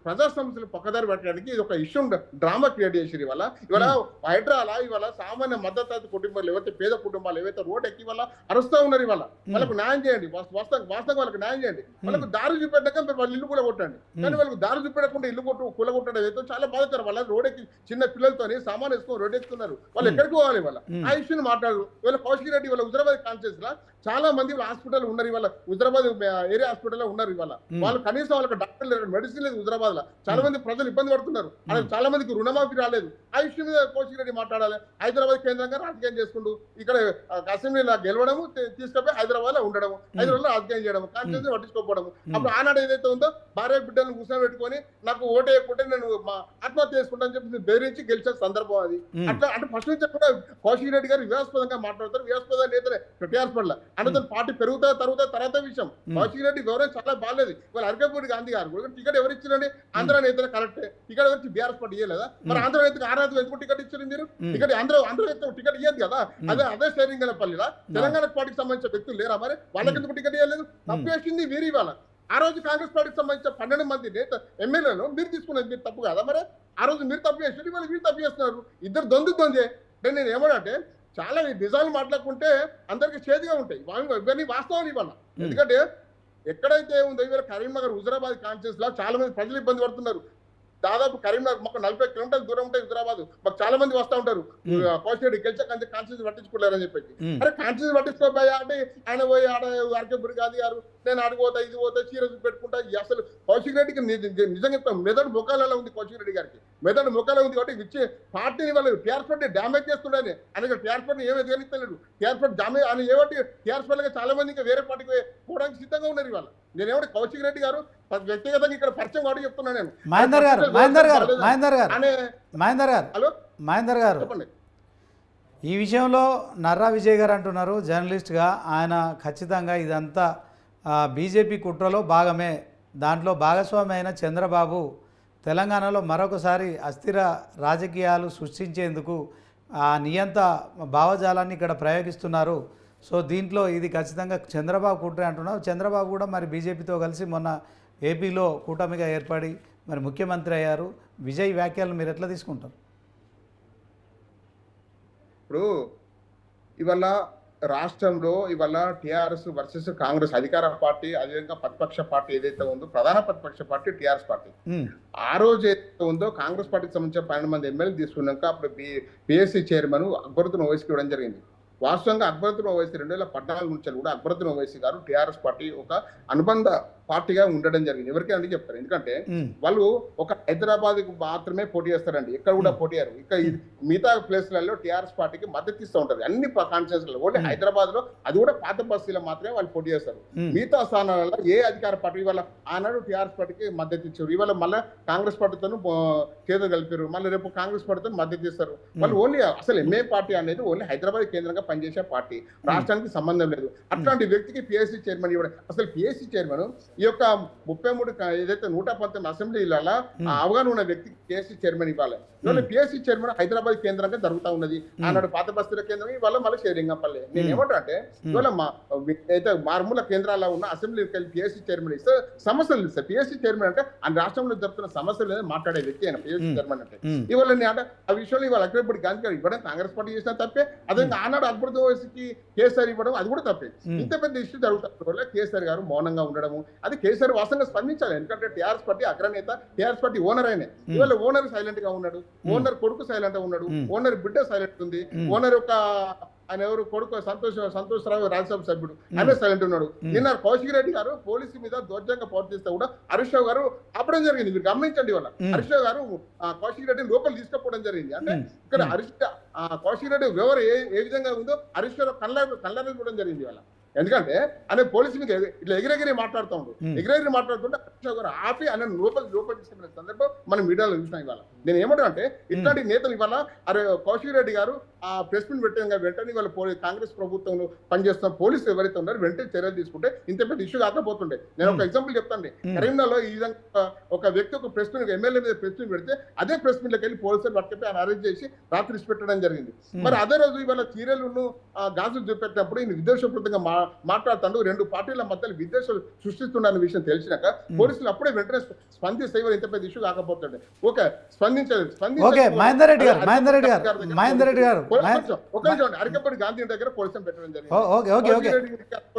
ప్రజా సమస్యలు పక్కదారి పెట్టడానికి ఇది ఒక ఇష్యూ డ్రామా క్రియేట్ చేసారు. ఇవాళ హైడ్రాలా ఇవాళ సామాన్య మద్దతు కుటుంబాలు ఏవైతే పేద కుటుంబాలు ఏవైతే రోడ్ ఎక్కి ఇవాళ అరుస్తూ ఉన్నారు, ఇవాళ వాళ్ళకు న్యాయం చేయండి, వాస్తవంగా వాళ్ళకి న్యాయం చేయండి. వాళ్ళకు దారి చూపెట్టక వాళ్ళ ఇల్లు కూడా కొట్టండి. కానీ వాళ్ళకి దారి చూపెట్టకుండా ఇల్లు కూలగొట్టడం ఏదో చాలా బాధకరం. వాళ్ళ రోడ్ ఎక్కి చిన్న పిల్లలతో సామాన్ వేసుకొని రోడ్ ఎక్కుతున్నారు, వాళ్ళు ఎక్కడికి పోవాలి? వాళ్ళ ఆ ఇష్యూని మాట్లాడు. ఇవాళ కౌశిక్ రెడ్డి వాళ్ళ హుజరాబాద్ కాన్స్టిట్యూన్సీ లా చాలా మంది హాస్పిటల్ ఉన్నారు, ఇవాళ హుజరాబాద్ ఏరియా హాస్పిటల్ లో ఉన్నారు. ఇవాళ వాళ్ళు కనీసం వాళ్ళకి డాక్టర్ లేదు, మెడిసిన్ లేదు. హుజరాబాద్ లో చాలా మంది ప్రజలు ఇబ్బంది పడుతున్నారు, చాలా మందికి రుణమాఫీ రాలేదు. ఆ ఇష్యూ మీద కౌశిక్ రెడ్డి మాట్లాడాలి. హైదరాబాద్ కేంద్రంగా రాజకీయం చేసుకుంటూ ఇక్కడ అసెంబ్లీలో గెలవడము, తీసుకపోయి హైదరాబాద్ లో ఉండడము, హైదరాబాద్ లో రాజకీయం చేయడం, కాన్స్టిట్యూన్సీ పట్టించుకోకపోవడము. అప్పుడు ఆనాడు ఏదైతే ఉందో భార్య బిడ్డలను కూర్చొని పెట్టుకొని నాకు ఓటు వేయకుంటే నేను ఆత్మహత్య చేసుకుంటానని చెప్పి బెదిరించి గెలిచిన సందర్భం అది. అట్లా అంటే ఫస్ట్ నుంచి కూడా కౌశిక్ రెడ్డి గారు వివాదాస్పదంగా మాట్లాడతారు. వివాదాస్పద నేతలే టీఆర్ఎస్ పట్ల అంటే పార్టీ పెరుగుతా తర్వాత విషయం. కౌశిక్ రెడ్డి గౌరవం చాలా బాగాలేదు. ఇవాళ అరకపూడి గాంధీ గారు కూడా టికెట్ ఎవరు ఇచ్చారండి? మరి ఆంధ్ర నేతలు కరెక్ట్ టికెట్ వచ్చి బీఆర్ఎస్ పార్టీ ఇవ్వలేదా మరి ఆంధ్ర నేతకు ఆరాధన ఎందుకు టికెట్ ఇచ్చారు మీరు టికెట్ ఆంధ్ర నేతకు టికెట్ ఇవ్వదు కదా అదే శ్రీరంగపల్లిలా తెలంగాణ పార్టీకి సంబంధించిన వ్యక్తులు లేరా మరి వాళ్ళకి ఎందుకు టికెట్ ఇవ్వలేదు తప్పు వేసింది వీరి వాళ్ళ ఆ రోజు కాంగ్రెస్ పార్టీకి సంబంధించిన 12 మంది నేత ఎమ్మెల్యేలు మీరు తీసుకున్నది మీరు తప్పు కదా మరి ఆ రోజు మీరు తప్పు చేసి వాళ్ళు వీళ్ళు తప్పు చేస్తున్నారు ఇద్దరు దొందే అంటే నేను ఏమనంటే చాలా నిజాలు మాట్లాడుకుంటే అందరికి చేతిగా ఉంటాయి ఇవన్నీ వాస్తవాలు ఇవాళ ఎందుకంటే ఎక్కడైతే ఉందో ఇవాళ కరీంనగర్ హుజరాబాద్ కాన్స్టిట్యూన్స్ లో చాలా మంది ప్రజలు ఇబ్బంది పడుతున్నారు దాదాపు కరీంనగర్ మాకు 40 కిలోమీటర్ల దూరం ఉంటాయి హుజరాబాద్ మాకు చాలా మంది వస్తూ ఉంటారు కోసిరెడ్డి గెలిచా కాన్స్టిట్యూన్స్ పట్టించుకోలేరని చెప్పేసి అరే కాన్స్టిట్యూన్స్ పట్టించుకోపోయా అంటే ఆయన పోయి ఆడ అరకెబ్బురు కాదు గారు నేను అడిగిపోతా ఇది పోతా చీర పెట్టుకుంటా అసలు కౌశిక్ రెడ్డికి నిజంగా మెదడు ముఖాలలో ఉంది కౌశిక్ రెడ్డి గారికి మెదడు ముఖాలలో ఉంది కాబట్టి ఇచ్చే పార్టీని వాళ్ళు టీఆర్ఎస్ పార్టీ డ్యామేజ్ చేస్తుండని ఆయన టీఆర్ఎస్ పార్టీ ఏమి ఎదగనిస్తలేడు టీఆర్ఎస్ పార్టీ డ్యామేజ్ అని ఏమంటే టీఆర్ఎస్ పార్టీగా చాలా మంది ఇంకా వేరే పార్టీకి పోవడానికి సిద్ధంగా ఉన్నారు ఇవాళ నేనేమంటే కౌశిక్ రెడ్డి గారు వ్యక్తిగతంగా ఇక్కడ పరిచయం వాడు చెప్తున్నా నేను మహేందర్ గారు చెప్పండి ఈ విషయంలో నర్రా విజయ్ గారు అంటున్నారు జర్నలిస్ట్గా ఆయన ఖచ్చితంగా ఇదంతా బీజేపీ కుట్రలో భాగమే దాంట్లో భాగస్వామి అయిన చంద్రబాబు తెలంగాణలో మరొకసారి అస్థిర రాజకీయాలు సృష్టించేందుకు ఆ నియంత భావజాలాన్ని ఇక్కడ ప్రయోగిస్తున్నారు సో దీంట్లో ఇది ఖచ్చితంగా చంద్రబాబు కుట్రే అంటున్నారు చంద్రబాబు కూడా మరి బీజేపీతో కలిసి మొన్న ఏపీలో కూటమిగా ఏర్పడి మరి ముఖ్యమంత్రి అయ్యారు విజయ్ వ్యాఖ్యలను మీరు ఎట్లా తీసుకుంటారు ఇప్పుడు ఇవాళ రాష్ట్రంలో ఇవాళ టీఆర్ఎస్ వర్సెస్ కాంగ్రెస్ అధికార పార్టీ అదేవిధంగా ప్రతిపక్ష పార్టీ ఏదైతే ఉందో ప్రధాన ప్రతిపక్ష పార్టీ టీఆర్ఎస్ పార్టీ ఆ రోజు ఏదైతే ఉందో కాంగ్రెస్ పార్టీకి సంబంధించిన 12 మంది ఎమ్మెల్యేలు తీసుకున్నాక అప్పుడు పిఎస్సి చైర్మన్ అక్బరుద్దీన్ ఓవైసీకి ఇవ్వడం జరిగింది వాస్తవంగా అక్బరుద్దీన్ ఓవైసీ 2014 నుంచి కూడా అక్బరుద్దీన్ ఓవైసీ గారు టీఆర్ఎస్ పార్టీ ఒక అనుబంధ పార్టీగా ఉండడం జరిగింది ఎవరికి అని చెప్తారు ఎందుకంటే వాళ్ళు ఒక హైదరాబాద్ మాత్రమే పోటీ చేస్తారండి ఎక్కడ కూడా పోటీ అయ్యారు ఇక మిగతా ప్లేస్లలో టీఆర్ఎస్ పార్టీకి మద్దతు ఇస్తూ ఉంటారు అన్ని కాన్స్టిట్యూన్సీలలో ఓన్లీ హైదరాబాద్ లో అది కూడా పాత బస్తీలో మాత్రమే వాళ్ళు పోటీ చేస్తారు మిగతా స్థానాలలో ఏ అధికార పార్టీ ఇవాళ ఆనాడు టీఆర్ఎస్ పార్టీకి మద్దతు ఇచ్చారు ఇవాళ మళ్ళీ కాంగ్రెస్ పార్టీతో చేతులు కలిపారు మళ్ళీ రేపు కాంగ్రెస్ పార్టీతో మద్దతు ఇస్తారు వాళ్ళు ఓన్లీ అసలు ఎంఏ పార్టీ అనేది ఓన్లీ హైదరాబాద్ కేంద్రంగా పనిచేసే పార్టీ రాష్ట్రానికి సంబంధం లేదు అట్లాంటి వ్యక్తికి పిఎస్సి చైర్మన్ ఇవ్వడం అసలు పిఎస్సి చైర్మన్ ఈ యొక్క 33 ఏదైతే 119 అసెంబ్లీలలో అవగాహన ఉన్న వ్యక్తికి పిఎస్సి చైర్మన్ ఇవ్వాలి ఇవాళ పిఎస్సి చైర్మన్ హైదరాబాద్ కేంద్రంగా జరుగుతూ ఉన్నది ఆనాడు పాత బస్తీల కేంద్రం ఇవాళ మళ్ళీ షేరింగంపల్లి నేను ఏమంటా అంటే ఇవాళ అయితే మారుమూల కేంద్రాల్లో ఉన్న అసెంబ్లీకి వెళ్ళి పిఎస్సి చైర్మన్ ఇస్తే సమస్యలు ఇస్తారు పిఎస్సి చైర్మన్ అంటే ఆ రాష్ట్రంలో జరుగుతున్న సమస్యలు మాట్లాడే వ్యక్తి అయినా పిఎస్సి చైర్మన్ అంటే ఇవాళ అంటే ఆ విషయంలో ఇవాళ అగ్రపడి గాంధీ గారు ఇవ్వడం కాంగ్రెస్ పార్టీ చేసిన తప్పే అదే ఆనాడు అక్బరుద్దీన్ ఓవైసీకి కేసీఆర్ ఇవ్వడం అది కూడా తప్పే ఇంత పెద్ద ఇష్యూ జరుగుతున్న వల్ల కేసీఆర్ గారు మౌనంగా ఉండడము అది కేసీఆర్ వాస్తవంగా స్పందించాలి ఎందుకంటే టీఆర్ఎస్ పార్టీ అగ్రనేత టీఆర్ఎస్ పార్టీ ఓనర్ అయినా ఇవాళ ఓనర్ సైలెంట్ గా ఉన్నాడు ఓనర్ కొడుకు సైలెంట్ గా ఉన్నాడు ఓనర్ బిడ్డ సైలెంట్ ఉంది ఓనర్ యొక్క ఆయన ఎవరు కొడుకు సంతోష్ రావు రాజ్యసభ సభ్యుడు ఆయన సైలెంట్ ఉన్నాడు నిన్న కౌశిక్ రెడ్డి గారు పోలీసు మీద దౌర్జంగా ప్రవర్తిస్తే కూడా హరీష్ రావు గారు ఆపడం జరిగింది మీరు గమనించండి ఇవాళ హరీష్ రావు గారు కౌశిక్ రెడ్డిని లోపల తీసుకుపోవడం జరిగింది అంటే ఇక్కడ కౌశిక్ రెడ్డి ఎవరు ఏ విధంగా ఉందో హరీష్ రావు కళ్ళ చూడడం జరిగింది ఇవాళ ఎందుకంటే ఆయన పోలీసు మీద ఇట్లా ఎగిరెగిరి మాట్లాడుతూ ఉండు ఎగిరెగిరి మాట్లాడుతుంటే హరీష్ రావు గారు ఆపి ఆయన లోపల తీసుకున్న సందర్భం మనం మీడియాలో చూసినాం ఇవాళ నేను ఏమంటా అంటే ఇట్లాంటి నేతలు ఇవాళ అరే కౌశిక్ రెడ్డి గారు ఆ ప్రెస్ మీట్ పెట్టిన వెంటనే వాళ్ళ కాంగ్రెస్ ప్రభుత్వంలో పనిచేస్తున్న పోలీసులు ఎవరైతే ఉన్నారో వెంటనే చర్యలు తీసుకుంటే ఇంత పెద్ద ఇష్యూ కాకపోతుండే నేను ఒక ఎగ్జాంపుల్ చెప్తాను కరీంనగర్లో ఈ విధంగా ఒక వ్యక్తి ఒక ప్రెస్ మీట్ ఎమ్మెల్యే మీద ప్రెస్ మీట్ పెడితే అదే ప్రెస్ మీట్లోకి వెళ్ళి పోలీసులు పట్టుకెళ్ళి ఆయన అరెస్ట్ చేసి రాత్రి పెట్టడం జరిగింది మరి అదే రోజు ఇవాళ చీరలను గాజులు చూపెట్టినప్పుడు ఈయన విద్వేషపూరితంగా మాట్లాడుతాడు 2 పార్టీల మధ్యలో విద్వేషాలు సృష్టిస్తున్న విషయం తెలిసినాక పోలీసులు అప్పుడే వెంటనే స్పందిస్తే ఇంత పెద్ద ఇష్యూ కాకపోతుండే ఓకే స్పందించాలి మహేందర్ రెడ్డి గారు అరకపడి గాంధీ దగ్గర పోలీసులు పెట్టడం జరిగింది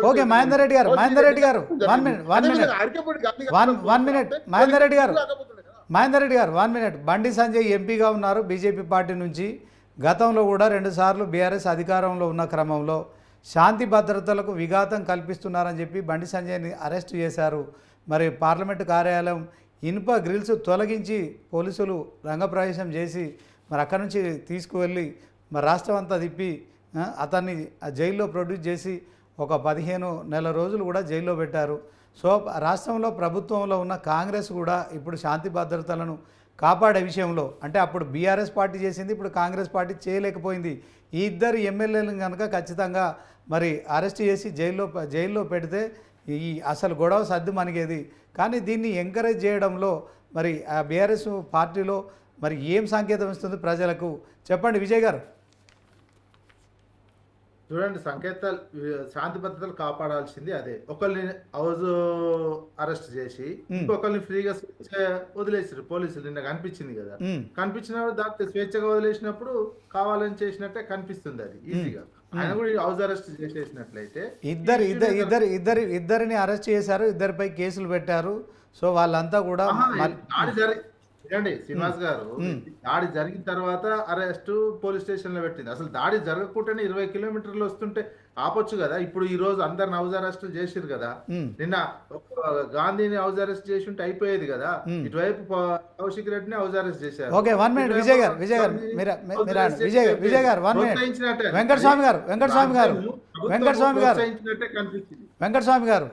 ఓకే మహేందర్ రెడ్డి గారు 1 మినిట్ బండి సంజయ్ ఎంపీగా ఉన్నారు బీజేపీ పార్టీ నుంచి గతంలో కూడా 2 సార్లు బీఆర్ఎస్ అధికారంలో ఉన్న క్రమంలో శాంతి భద్రతలకు విఘాతం కల్పిస్తున్నారని చెప్పి బండి సంజయ్ని అరెస్ట్ చేశారు మరి పార్లమెంటు కార్యాలయం ఇనుప గ్రిల్స్ తొలగించి పోలీసులు రంగప్రవేశం చేసి మరి అక్కడి నుంచి తీసుకువెళ్ళి మరి రాష్ట్రం అంతా తిప్పి అతన్ని జైల్లో ప్రొడ్యూస్ చేసి ఒక 15 నెల రోజులు కూడా జైల్లో పెట్టారు సో రాష్ట్రంలో ప్రభుత్వంలో ఉన్న కాంగ్రెస్ కూడా ఇప్పుడు శాంతి భద్రతలను కాపాడే విషయంలో అంటే అప్పుడు బీఆర్ఎస్ పార్టీ చేసింది ఇప్పుడు కాంగ్రెస్ పార్టీ చేయలేకపోయింది ఈ ఇద్దరు ఎమ్మెల్యేలను కనుక ఖచ్చితంగా మరి అరెస్ట్ చేసి జైల్లో పెడితే ఈ అసలు గొడవ సర్దు మనిగేది కానీ దీన్ని ఎంకరేజ్ చేయడంలో మరి ఆ బీఆర్ఎస్ పార్టీలో మరి ఏం సంకేతం ఇస్తుంది ప్రజలకు చెప్పండి విజయ్ గారు. చూడండి, సంకేతాలు శాంతి భద్రతలు కాపాడాల్సింది అదే. ఒకరిని హౌస్ అరెస్ట్ చేసి ఇంకొకరిని ఫ్రీగా వదిలేసారు పోలీసులు. నిన్న కనిపించింది కదా, కనిపించినప్పుడు దాంట్లో స్వేచ్ఛగా వదిలేసినప్పుడు కావాలని చేసినట్టే కనిపిస్తుంది అది ఈజీగా. ఆయన కూడా హౌస్ అరెస్ట్ చేసేసినట్లయితే ఇద్దరిని అరెస్ట్ చేశారు, ఇద్దరిపై కేసులు పెట్టారు. సో వాళ్ళంతా కూడా చూడండి శ్రీనివాస్ గారు, దాడి జరిగిన తర్వాత అరెస్ట్ పోలీస్ స్టేషన్ లో పెట్టింది. అసలు దాడి జరగకుండానే 20 కిలోమీటర్లు వస్తుంటే ఆపొచ్చు కదా. ఇప్పుడు ఈ రోజు అందరిని హౌస్ అరెస్ట్ చేసిరు కదా. నిన్న గాంధీని హౌస్ అరెస్ట్ చేసి ఉంటే అయిపోయేది కదా. ఇటువైపు కౌశిక్ రెడ్డిని హౌస్ అరెస్ట్ చేశారు. ఓకే, 1 మినిట్ విజయ్ గారు, విజయ్ గారు 1 మినిట్. వెంకటస్వామి గారు,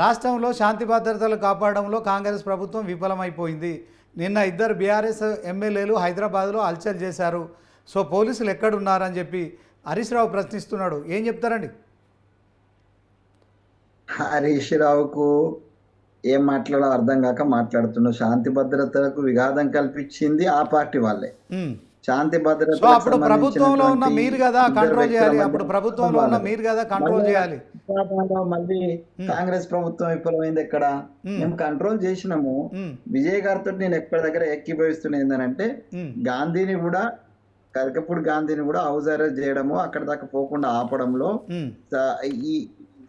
రాష్ట్రంలో శాంతి భద్రతలు కాపాడడంలో కాంగ్రెస్ ప్రభుత్వం విఫలమైపోయింది. నిన్న ఇద్దరు బీఆర్ఎస్ ఎమ్మెల్యేలు హైదరాబాద్లో హల్చల్ చేశారు. సో పోలీసులు ఎక్కడున్నారని చెప్పి హరీష్ రావు ప్రశ్నిస్తున్నాడు. ఏం చెప్తారండి? హరీష్ రావుకు ఏం మాట్లాడో అర్థం కాక మాట్లాడుతున్నాడు. శాంతి భద్రతలకు విఘాతం కల్పించింది ఆ పార్టీ వాళ్ళే. శాంతి భద్రత అప్పుడు ప్రభుత్వంలో ఉన్న మీరు కదా కంట్రోల్ చేయాలి. అప్పుడు ప్రభుత్వంలో ఉన్న మీరు కదా కంట్రోల్ చేయాలి. మళ్ళీ కాంగ్రెస్ ప్రభుత్వం విఫలమైంది. ఎక్కడ మేము కంట్రోల్ చేసినాము. విజయ్ గారితో నేను ఎక్కడి దగ్గర ఏకీభవిస్తున్నా ఏంటంటే, గాంధీని కూడా కరకపూడి గాంధీని కూడా హౌస్ అరెస్ట్ చేయడము, అక్కడ దాకా పోకుండా ఆపడంలో ఈ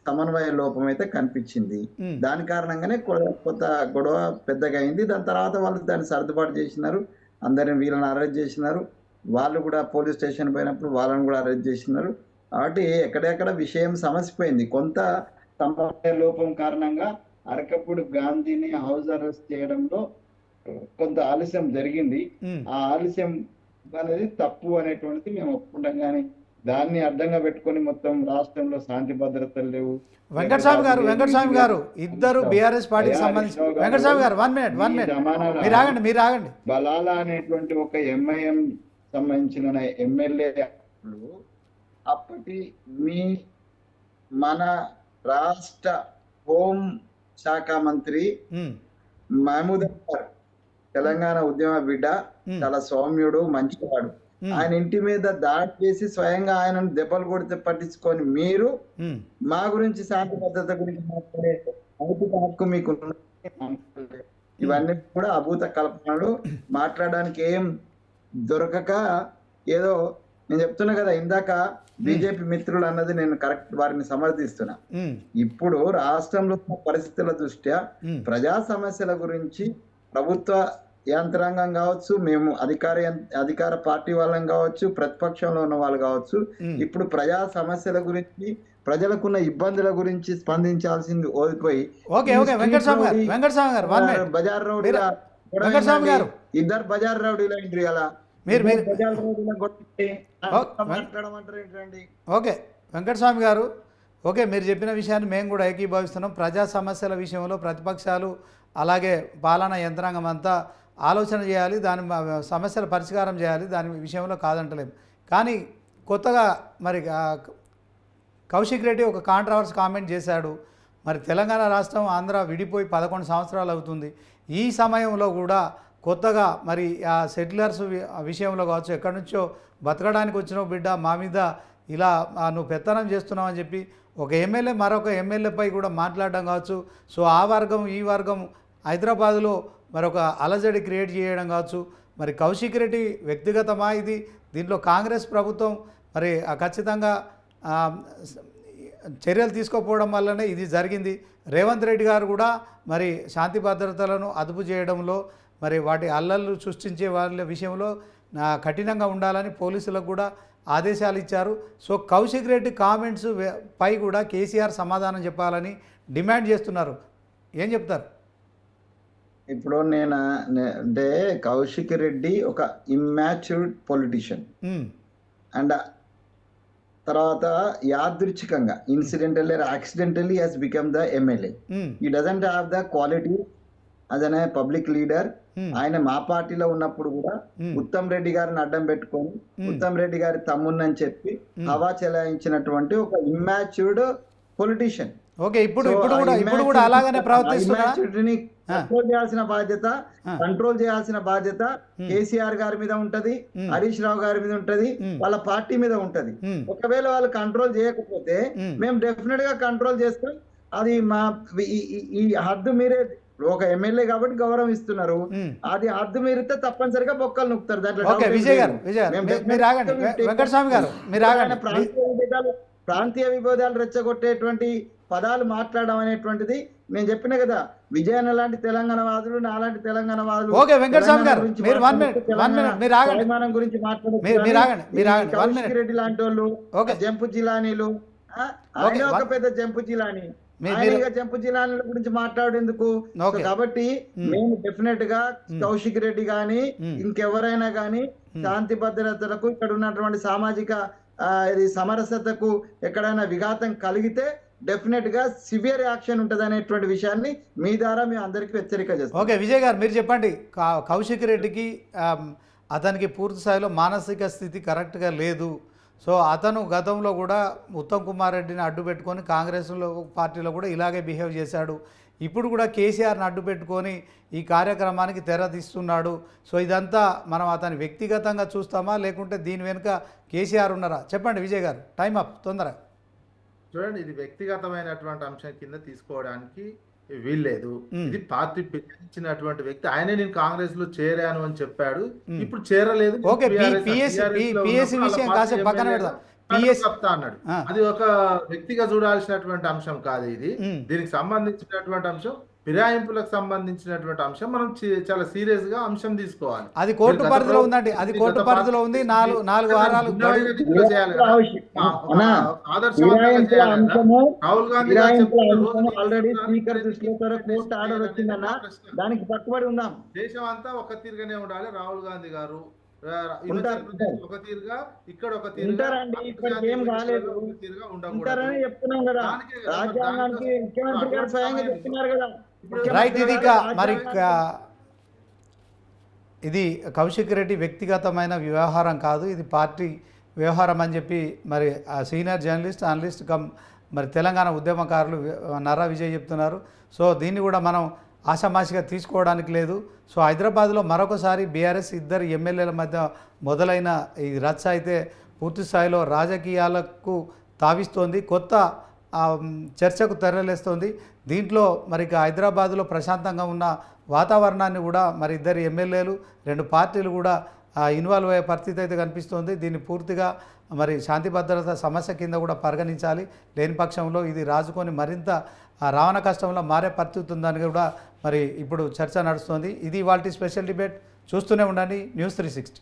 సమన్వయ లోపం అయితే కనిపించింది. దాని కారణంగానే కొత్త గొడవ పెద్దగా అయింది. దాని తర్వాత వాళ్ళు దాన్ని సర్దుబాటు చేసినారు. అందరిని వీళ్ళని అరెస్ట్ చేసినారు. వాళ్ళు కూడా పోలీస్ స్టేషన్ పోయినప్పుడు వాళ్ళని కూడా అరెస్ట్ చేసినారు. కాబట్టి ఎక్కడెక్కడ విషయం సమసిపోయింది. కొంత సమన్వయ లోపం కారణంగా అరకపూడి గాంధీని హౌస్ అరెస్ట్ చేయడంలో కొంత ఆలస్యం జరిగింది. ఆ ఆలస్యం అనేది తప్పు అనేటువంటిది మేము ఒప్పుకుంటాం. కానీ దాన్ని అడ్డంగా పెట్టుకొని మొత్తం రాష్ట్రంలో శాంతి భద్రతలు లేవు. వెంకటస్వామి గారు ఇద్దరు బీఆర్ఎస్ పార్టీకి సంబంధించి వెంకటస్వామి గారు 1 మినిట్ మీరు ఆగండి. బలాలా అనేటువంటి ఒక ఎంఐఎం సంబంధించిన ఎమ్మెల్యే అప్పటి మన రాష్ట్ర హోం శాఖ మంత్రి మహమూద్ అన్వర్, తెలంగాణ ఉద్యమ బిడ్డ, చాలా సౌమ్యుడు, మంచివాడు. ఆయన ఇంటి మీద దాడి చేసి స్వయంగా ఆయనను దెబ్బలు కొడితే పట్టించుకొని మీరు మా గురించి శాంతి భద్రత గురించి మాట్లాడే నైతిక హక్కు మీకు. ఇవన్నీ కూడా అభూత కల్పనలు. మాట్లాడడానికి ఏం దొరకక ఏదో నేను చెప్తున్నా కదా ఇందాక, బీజేపీ మిత్రులు అన్నది నేను కరెక్ట్, వారిని సమర్థిస్తున్నా. ఇప్పుడు రాష్ట్రంలో పరిస్థితుల దృష్ట్యా ప్రజా సమస్యల గురించి ప్రభుత్వ యంత్రాంగం కావచ్చు, మేము అధికార పార్టీ వాళ్ళం కావచ్చు, ప్రతిపక్షంలో ఉన్న వాళ్ళు కావచ్చు, ఇప్పుడు ప్రజా సమస్యల గురించి, ప్రజలకున్న ఇబ్బందుల గురించి స్పందించాల్సింది ఓడిపోయి బజార్ రౌడీల ఇద్దరు బజార్ రౌడీల ఎంట్రీ అలా ఓకే వెంకటస్వామి గారు, ఓకే మీరు చెప్పిన విషయాన్ని మేము కూడా ఏకీభవిస్తున్నాం. ప్రజా సమస్యల విషయంలో ప్రతిపక్షాలు అలాగే పాలనా యంత్రాంగం అంతా ఆలోచన చేయాలి, దాని సమస్యల పరిష్కారం చేయాలి, దాని విషయంలో కాదంటలేము. కానీ కొత్తగా మరి కౌశిక్ రెడ్డి ఒక కాంట్రవర్సీ కామెంట్ చేశాడు. మరి తెలంగాణ రాష్ట్రం ఆంధ్ర విడిపోయి 11 సంవత్సరాలు అవుతుంది. ఈ సమయంలో కూడా కొత్తగా మరి ఆ సెటిలర్స్ విషయంలో కావచ్చు, ఎక్కడి నుంచో బతకడానికి వచ్చిన బిడ్డ మా మీద ఇలా నువ్వు పెత్తనం చేస్తున్నావు అని చెప్పి ఒక ఎమ్మెల్యే మరొక ఎమ్మెల్యేపై కూడా మాట్లాడడం కావచ్చు. సో ఆ వర్గం ఈ వర్గం హైదరాబాదులో మరొక అలజడి క్రియేట్ చేయడం కావచ్చు. మరి కౌశిక్ రెడ్డి వ్యక్తిగతమా ఇది? దీంట్లో కాంగ్రెస్ ప్రభుత్వం మరి ఖచ్చితంగా చర్యలు తీసుకోకపోవడం వల్లనే ఇది జరిగింది. రేవంత్ రెడ్డి గారు కూడా మరి శాంతి భద్రతలను అదుపు చేయడంలో మరి వాటి అల్లర్లు సృష్టించే వాళ్ళ విషయంలో కఠినంగా ఉండాలని పోలీసులకు కూడా ఆదేశాలు ఇచ్చారు. సో కౌశిక్ రెడ్డి కామెంట్స్ పై కూడా కేసీఆర్ సమాధానం చెప్పాలని డిమాండ్ చేస్తున్నారు. ఏం చెప్తారు? ఇప్పుడు అంటే కౌశిక్ రెడ్డి ఒక ఇమ్మాచ్యూర్డ్ పొలిటీషియన్ అండ్ తర్వాత యాదృచ్ఛికంగా incidentally accidentally has become the MLA. ఈ doesn't have the quality as an public leader. ఆయన మా పార్టీలో ఉన్నప్పుడు కూడా ఉత్తమ్ రెడ్డి గారిని అడ్డం పెట్టుకొని ఉత్తమ్ రెడ్డి గారి తమ్మున్నని చెప్పి హవా చెలాయించినటువంటి ఒక ఇమ్మాచ్యూర్డ్ పొలిటీషియన్. ఓకే ఇప్పుడు సో ఇప్పుడు ఆ కూడా ఇప్పుడు కూడా అలాగనే ప్రవర్తిస్తున్నా immaturity కంట్రోల్ చేయాల్సిన బాధ్యత కేసీఆర్ గారి మీద ఉంటది, హరీష్ రావు గారి మీద ఉంటది, వాళ్ళ పార్టీ మీద ఉంటది. ఒకవేళ వాళ్ళు కంట్రోల్ చేయకపోతే మేము డెఫినెట్ గా కంట్రోల్ చేస్తాం. అది మా ఈ హద్దు మీరే ఒక ఎమ్మెల్యే కాబట్టి గౌరవం ఇస్తున్నారు. అది హద్దు మీరితే తప్పనిసరిగా బొక్కలు నొక్కుతారు. దాంట్లో ఓకే doubt ఏం విజయ్ గారు లేదు. విజయ్ గారు మేము మీరు ఆగండి definitely వెంకటస్వామి గారు మీరు ఆగండి ప్రాంతీయ విభేదాలు రెచ్చగొట్టేటువంటి పదాలు మాట్లాడడం అనేటువంటిది నేను చెప్పిన కదా, విజయన్న లాంటి తెలంగాణ వాదులు, నాలాంటి తెలంగాణ వాదులు ఓకే వెంకటస్వామి గారు మీరు 1 minute మీరు ఆగండి తెలంగాణ గురించి మీరు ఆగండి 1 minute రెడ్డి లాంటి వాళ్ళు, ఓకే జంపు జిలానీలు, ఆయన ఒక పెద్ద జంపు జిలానీ, ఆయన జంపు జిలానీల గురించి మాట్లాడేందుకు. సో కాబట్టి మేము డెఫినెట్ గా కౌశిక్ రెడ్డి గాని ఇంకెవరైనా గాని శాంతి భద్రతలకు, ఇక్కడ ఉన్నటువంటి సామాజిక ఇది సమరసతకు ఎక్కడైనా విఘాతం కలిగితే డెఫినెట్ గా సివియర్ యాక్షన్ ఉంటుంది అనేటువంటి విషయాన్ని మీ ద్వారా మేము అందరికీ హెచ్చరిక చేస్తాం. ఓకే విజయ్ గారు మీరు చెప్పండి కౌశిక్ రెడ్డికి అతనికి పూర్తి స్థాయిలో మానసిక స్థితి కరెక్ట్గా లేదు. సో అతను గతంలో కూడా ఉత్తమ్ కుమార్ రెడ్డిని అడ్డు పెట్టుకొని కాంగ్రెస్లో పార్టీలో కూడా ఇలాగే బిహేవ్ చేశాడు. ఇప్పుడు కూడా కేసీఆర్ని అడ్డు పెట్టుకొని ఈ కార్యక్రమానికి తెరదీస్తున్నాడు. సో ఇదంతా మనం అతని వ్యక్తిగతంగా చూస్తామా లేకుంటే దీని వెనుక కేసీఆర్ ఉన్నారా? చెప్పండి విజయ్ గారు, టైం అప్ తొందరగా. చూడండి, ఇది వ్యక్తిగతమైనటువంటి అంశం కింద తీసుకోవడానికి వీల్లేదు. ఇది పార్టీ పెట్టించినటువంటి వ్యక్తి, ఆయనే నేను కాంగ్రెస్ లో చేరాను అని చెప్పాడు, ఇప్పుడు చేరలేదు. ఓకే పిఎస్సి విషయం కాసేపు పక్కన పెడదాం. చెప్తా అన్నాడు. అది ఒక వ్యక్తిగా చూడాల్సినటువంటి అంశం కాదు. ఇది దీనికి సంబంధించినటువంటి అంశం, ఫిరాయింపులకు సంబంధించినటువంటి అంశం. మనం చాలా సీరియస్ గా అంశం తీసుకోవాలి. అది కోర్టు పరిధిలో ఉందండి, అది కోర్టు పరిధిలో ఉంది. 4 వారాలు రాహుల్ గాంధీ ఆల్రెడీ స్పీకర్ దృష్టిలో కోర్టు ఆర్డర్ వచ్చిందన్న, దానికి పట్టుబడి ఉందాం. దేశం అంతా ఒక తీరుగానే ఉండాలి. రాహుల్ గాంధీ గారు ఒక తీరుగా, ఇక్కడ ఒక తీరుగా ఉంటారని చెప్తున్నాం కదా, రాజ్యాంగానికి ముఖ్యమంత్రి గారు స్వయంగా చెప్తున్నారు కదా. రైట్, ఇది మరి ఇది కౌశిక్ రెడ్డి వ్యక్తిగతమైన వ్యవహారం కాదు, ఇది పార్టీ వ్యవహారం అని చెప్పి మరి ఆ సీనియర్ జర్నలిస్ట్ అనలిస్ట్ మరి తెలంగాణ ఉద్యమకారులు నర్రా విజయ్ చెప్తున్నారు. సో దీన్ని కూడా మనం ఆషామాషిగా తీసుకోవడానికి లేదు. సో హైదరాబాద్లో మరొకసారి బీఆర్ఎస్ 2 ఎమ్మెల్యేల మధ్య మొదలైన ఈ రచ్చ అయితే పూర్తి స్థాయిలో రాజకీయాలకు తావిస్తోంది, కొత్త చర్చకు తెరలేస్తోంది. దీంట్లో మరి హైదరాబాద్లో ప్రశాంతంగా ఉన్న వాతావరణాన్ని కూడా మరి 2 ఎమ్మెల్యేలు 2 పార్టీలు కూడా ఇన్వాల్వ్ అయ్యే పరిస్థితి అయితే కనిపిస్తోంది. దీన్ని పూర్తిగా మరి శాంతి భద్రత సమస్య కింద కూడా పరిగణించాలి. లేని పక్షంలో ఇది రాజుకొని మరింత రావణ కష్టంలో మారే పరిస్థితి ఉందని కూడా మరి ఇప్పుడు చర్చ నడుస్తోంది. ఇది ఇవాల్టి స్పెషల్ డిబేట్. చూస్తూనే ఉండండి న్యూస్ 360.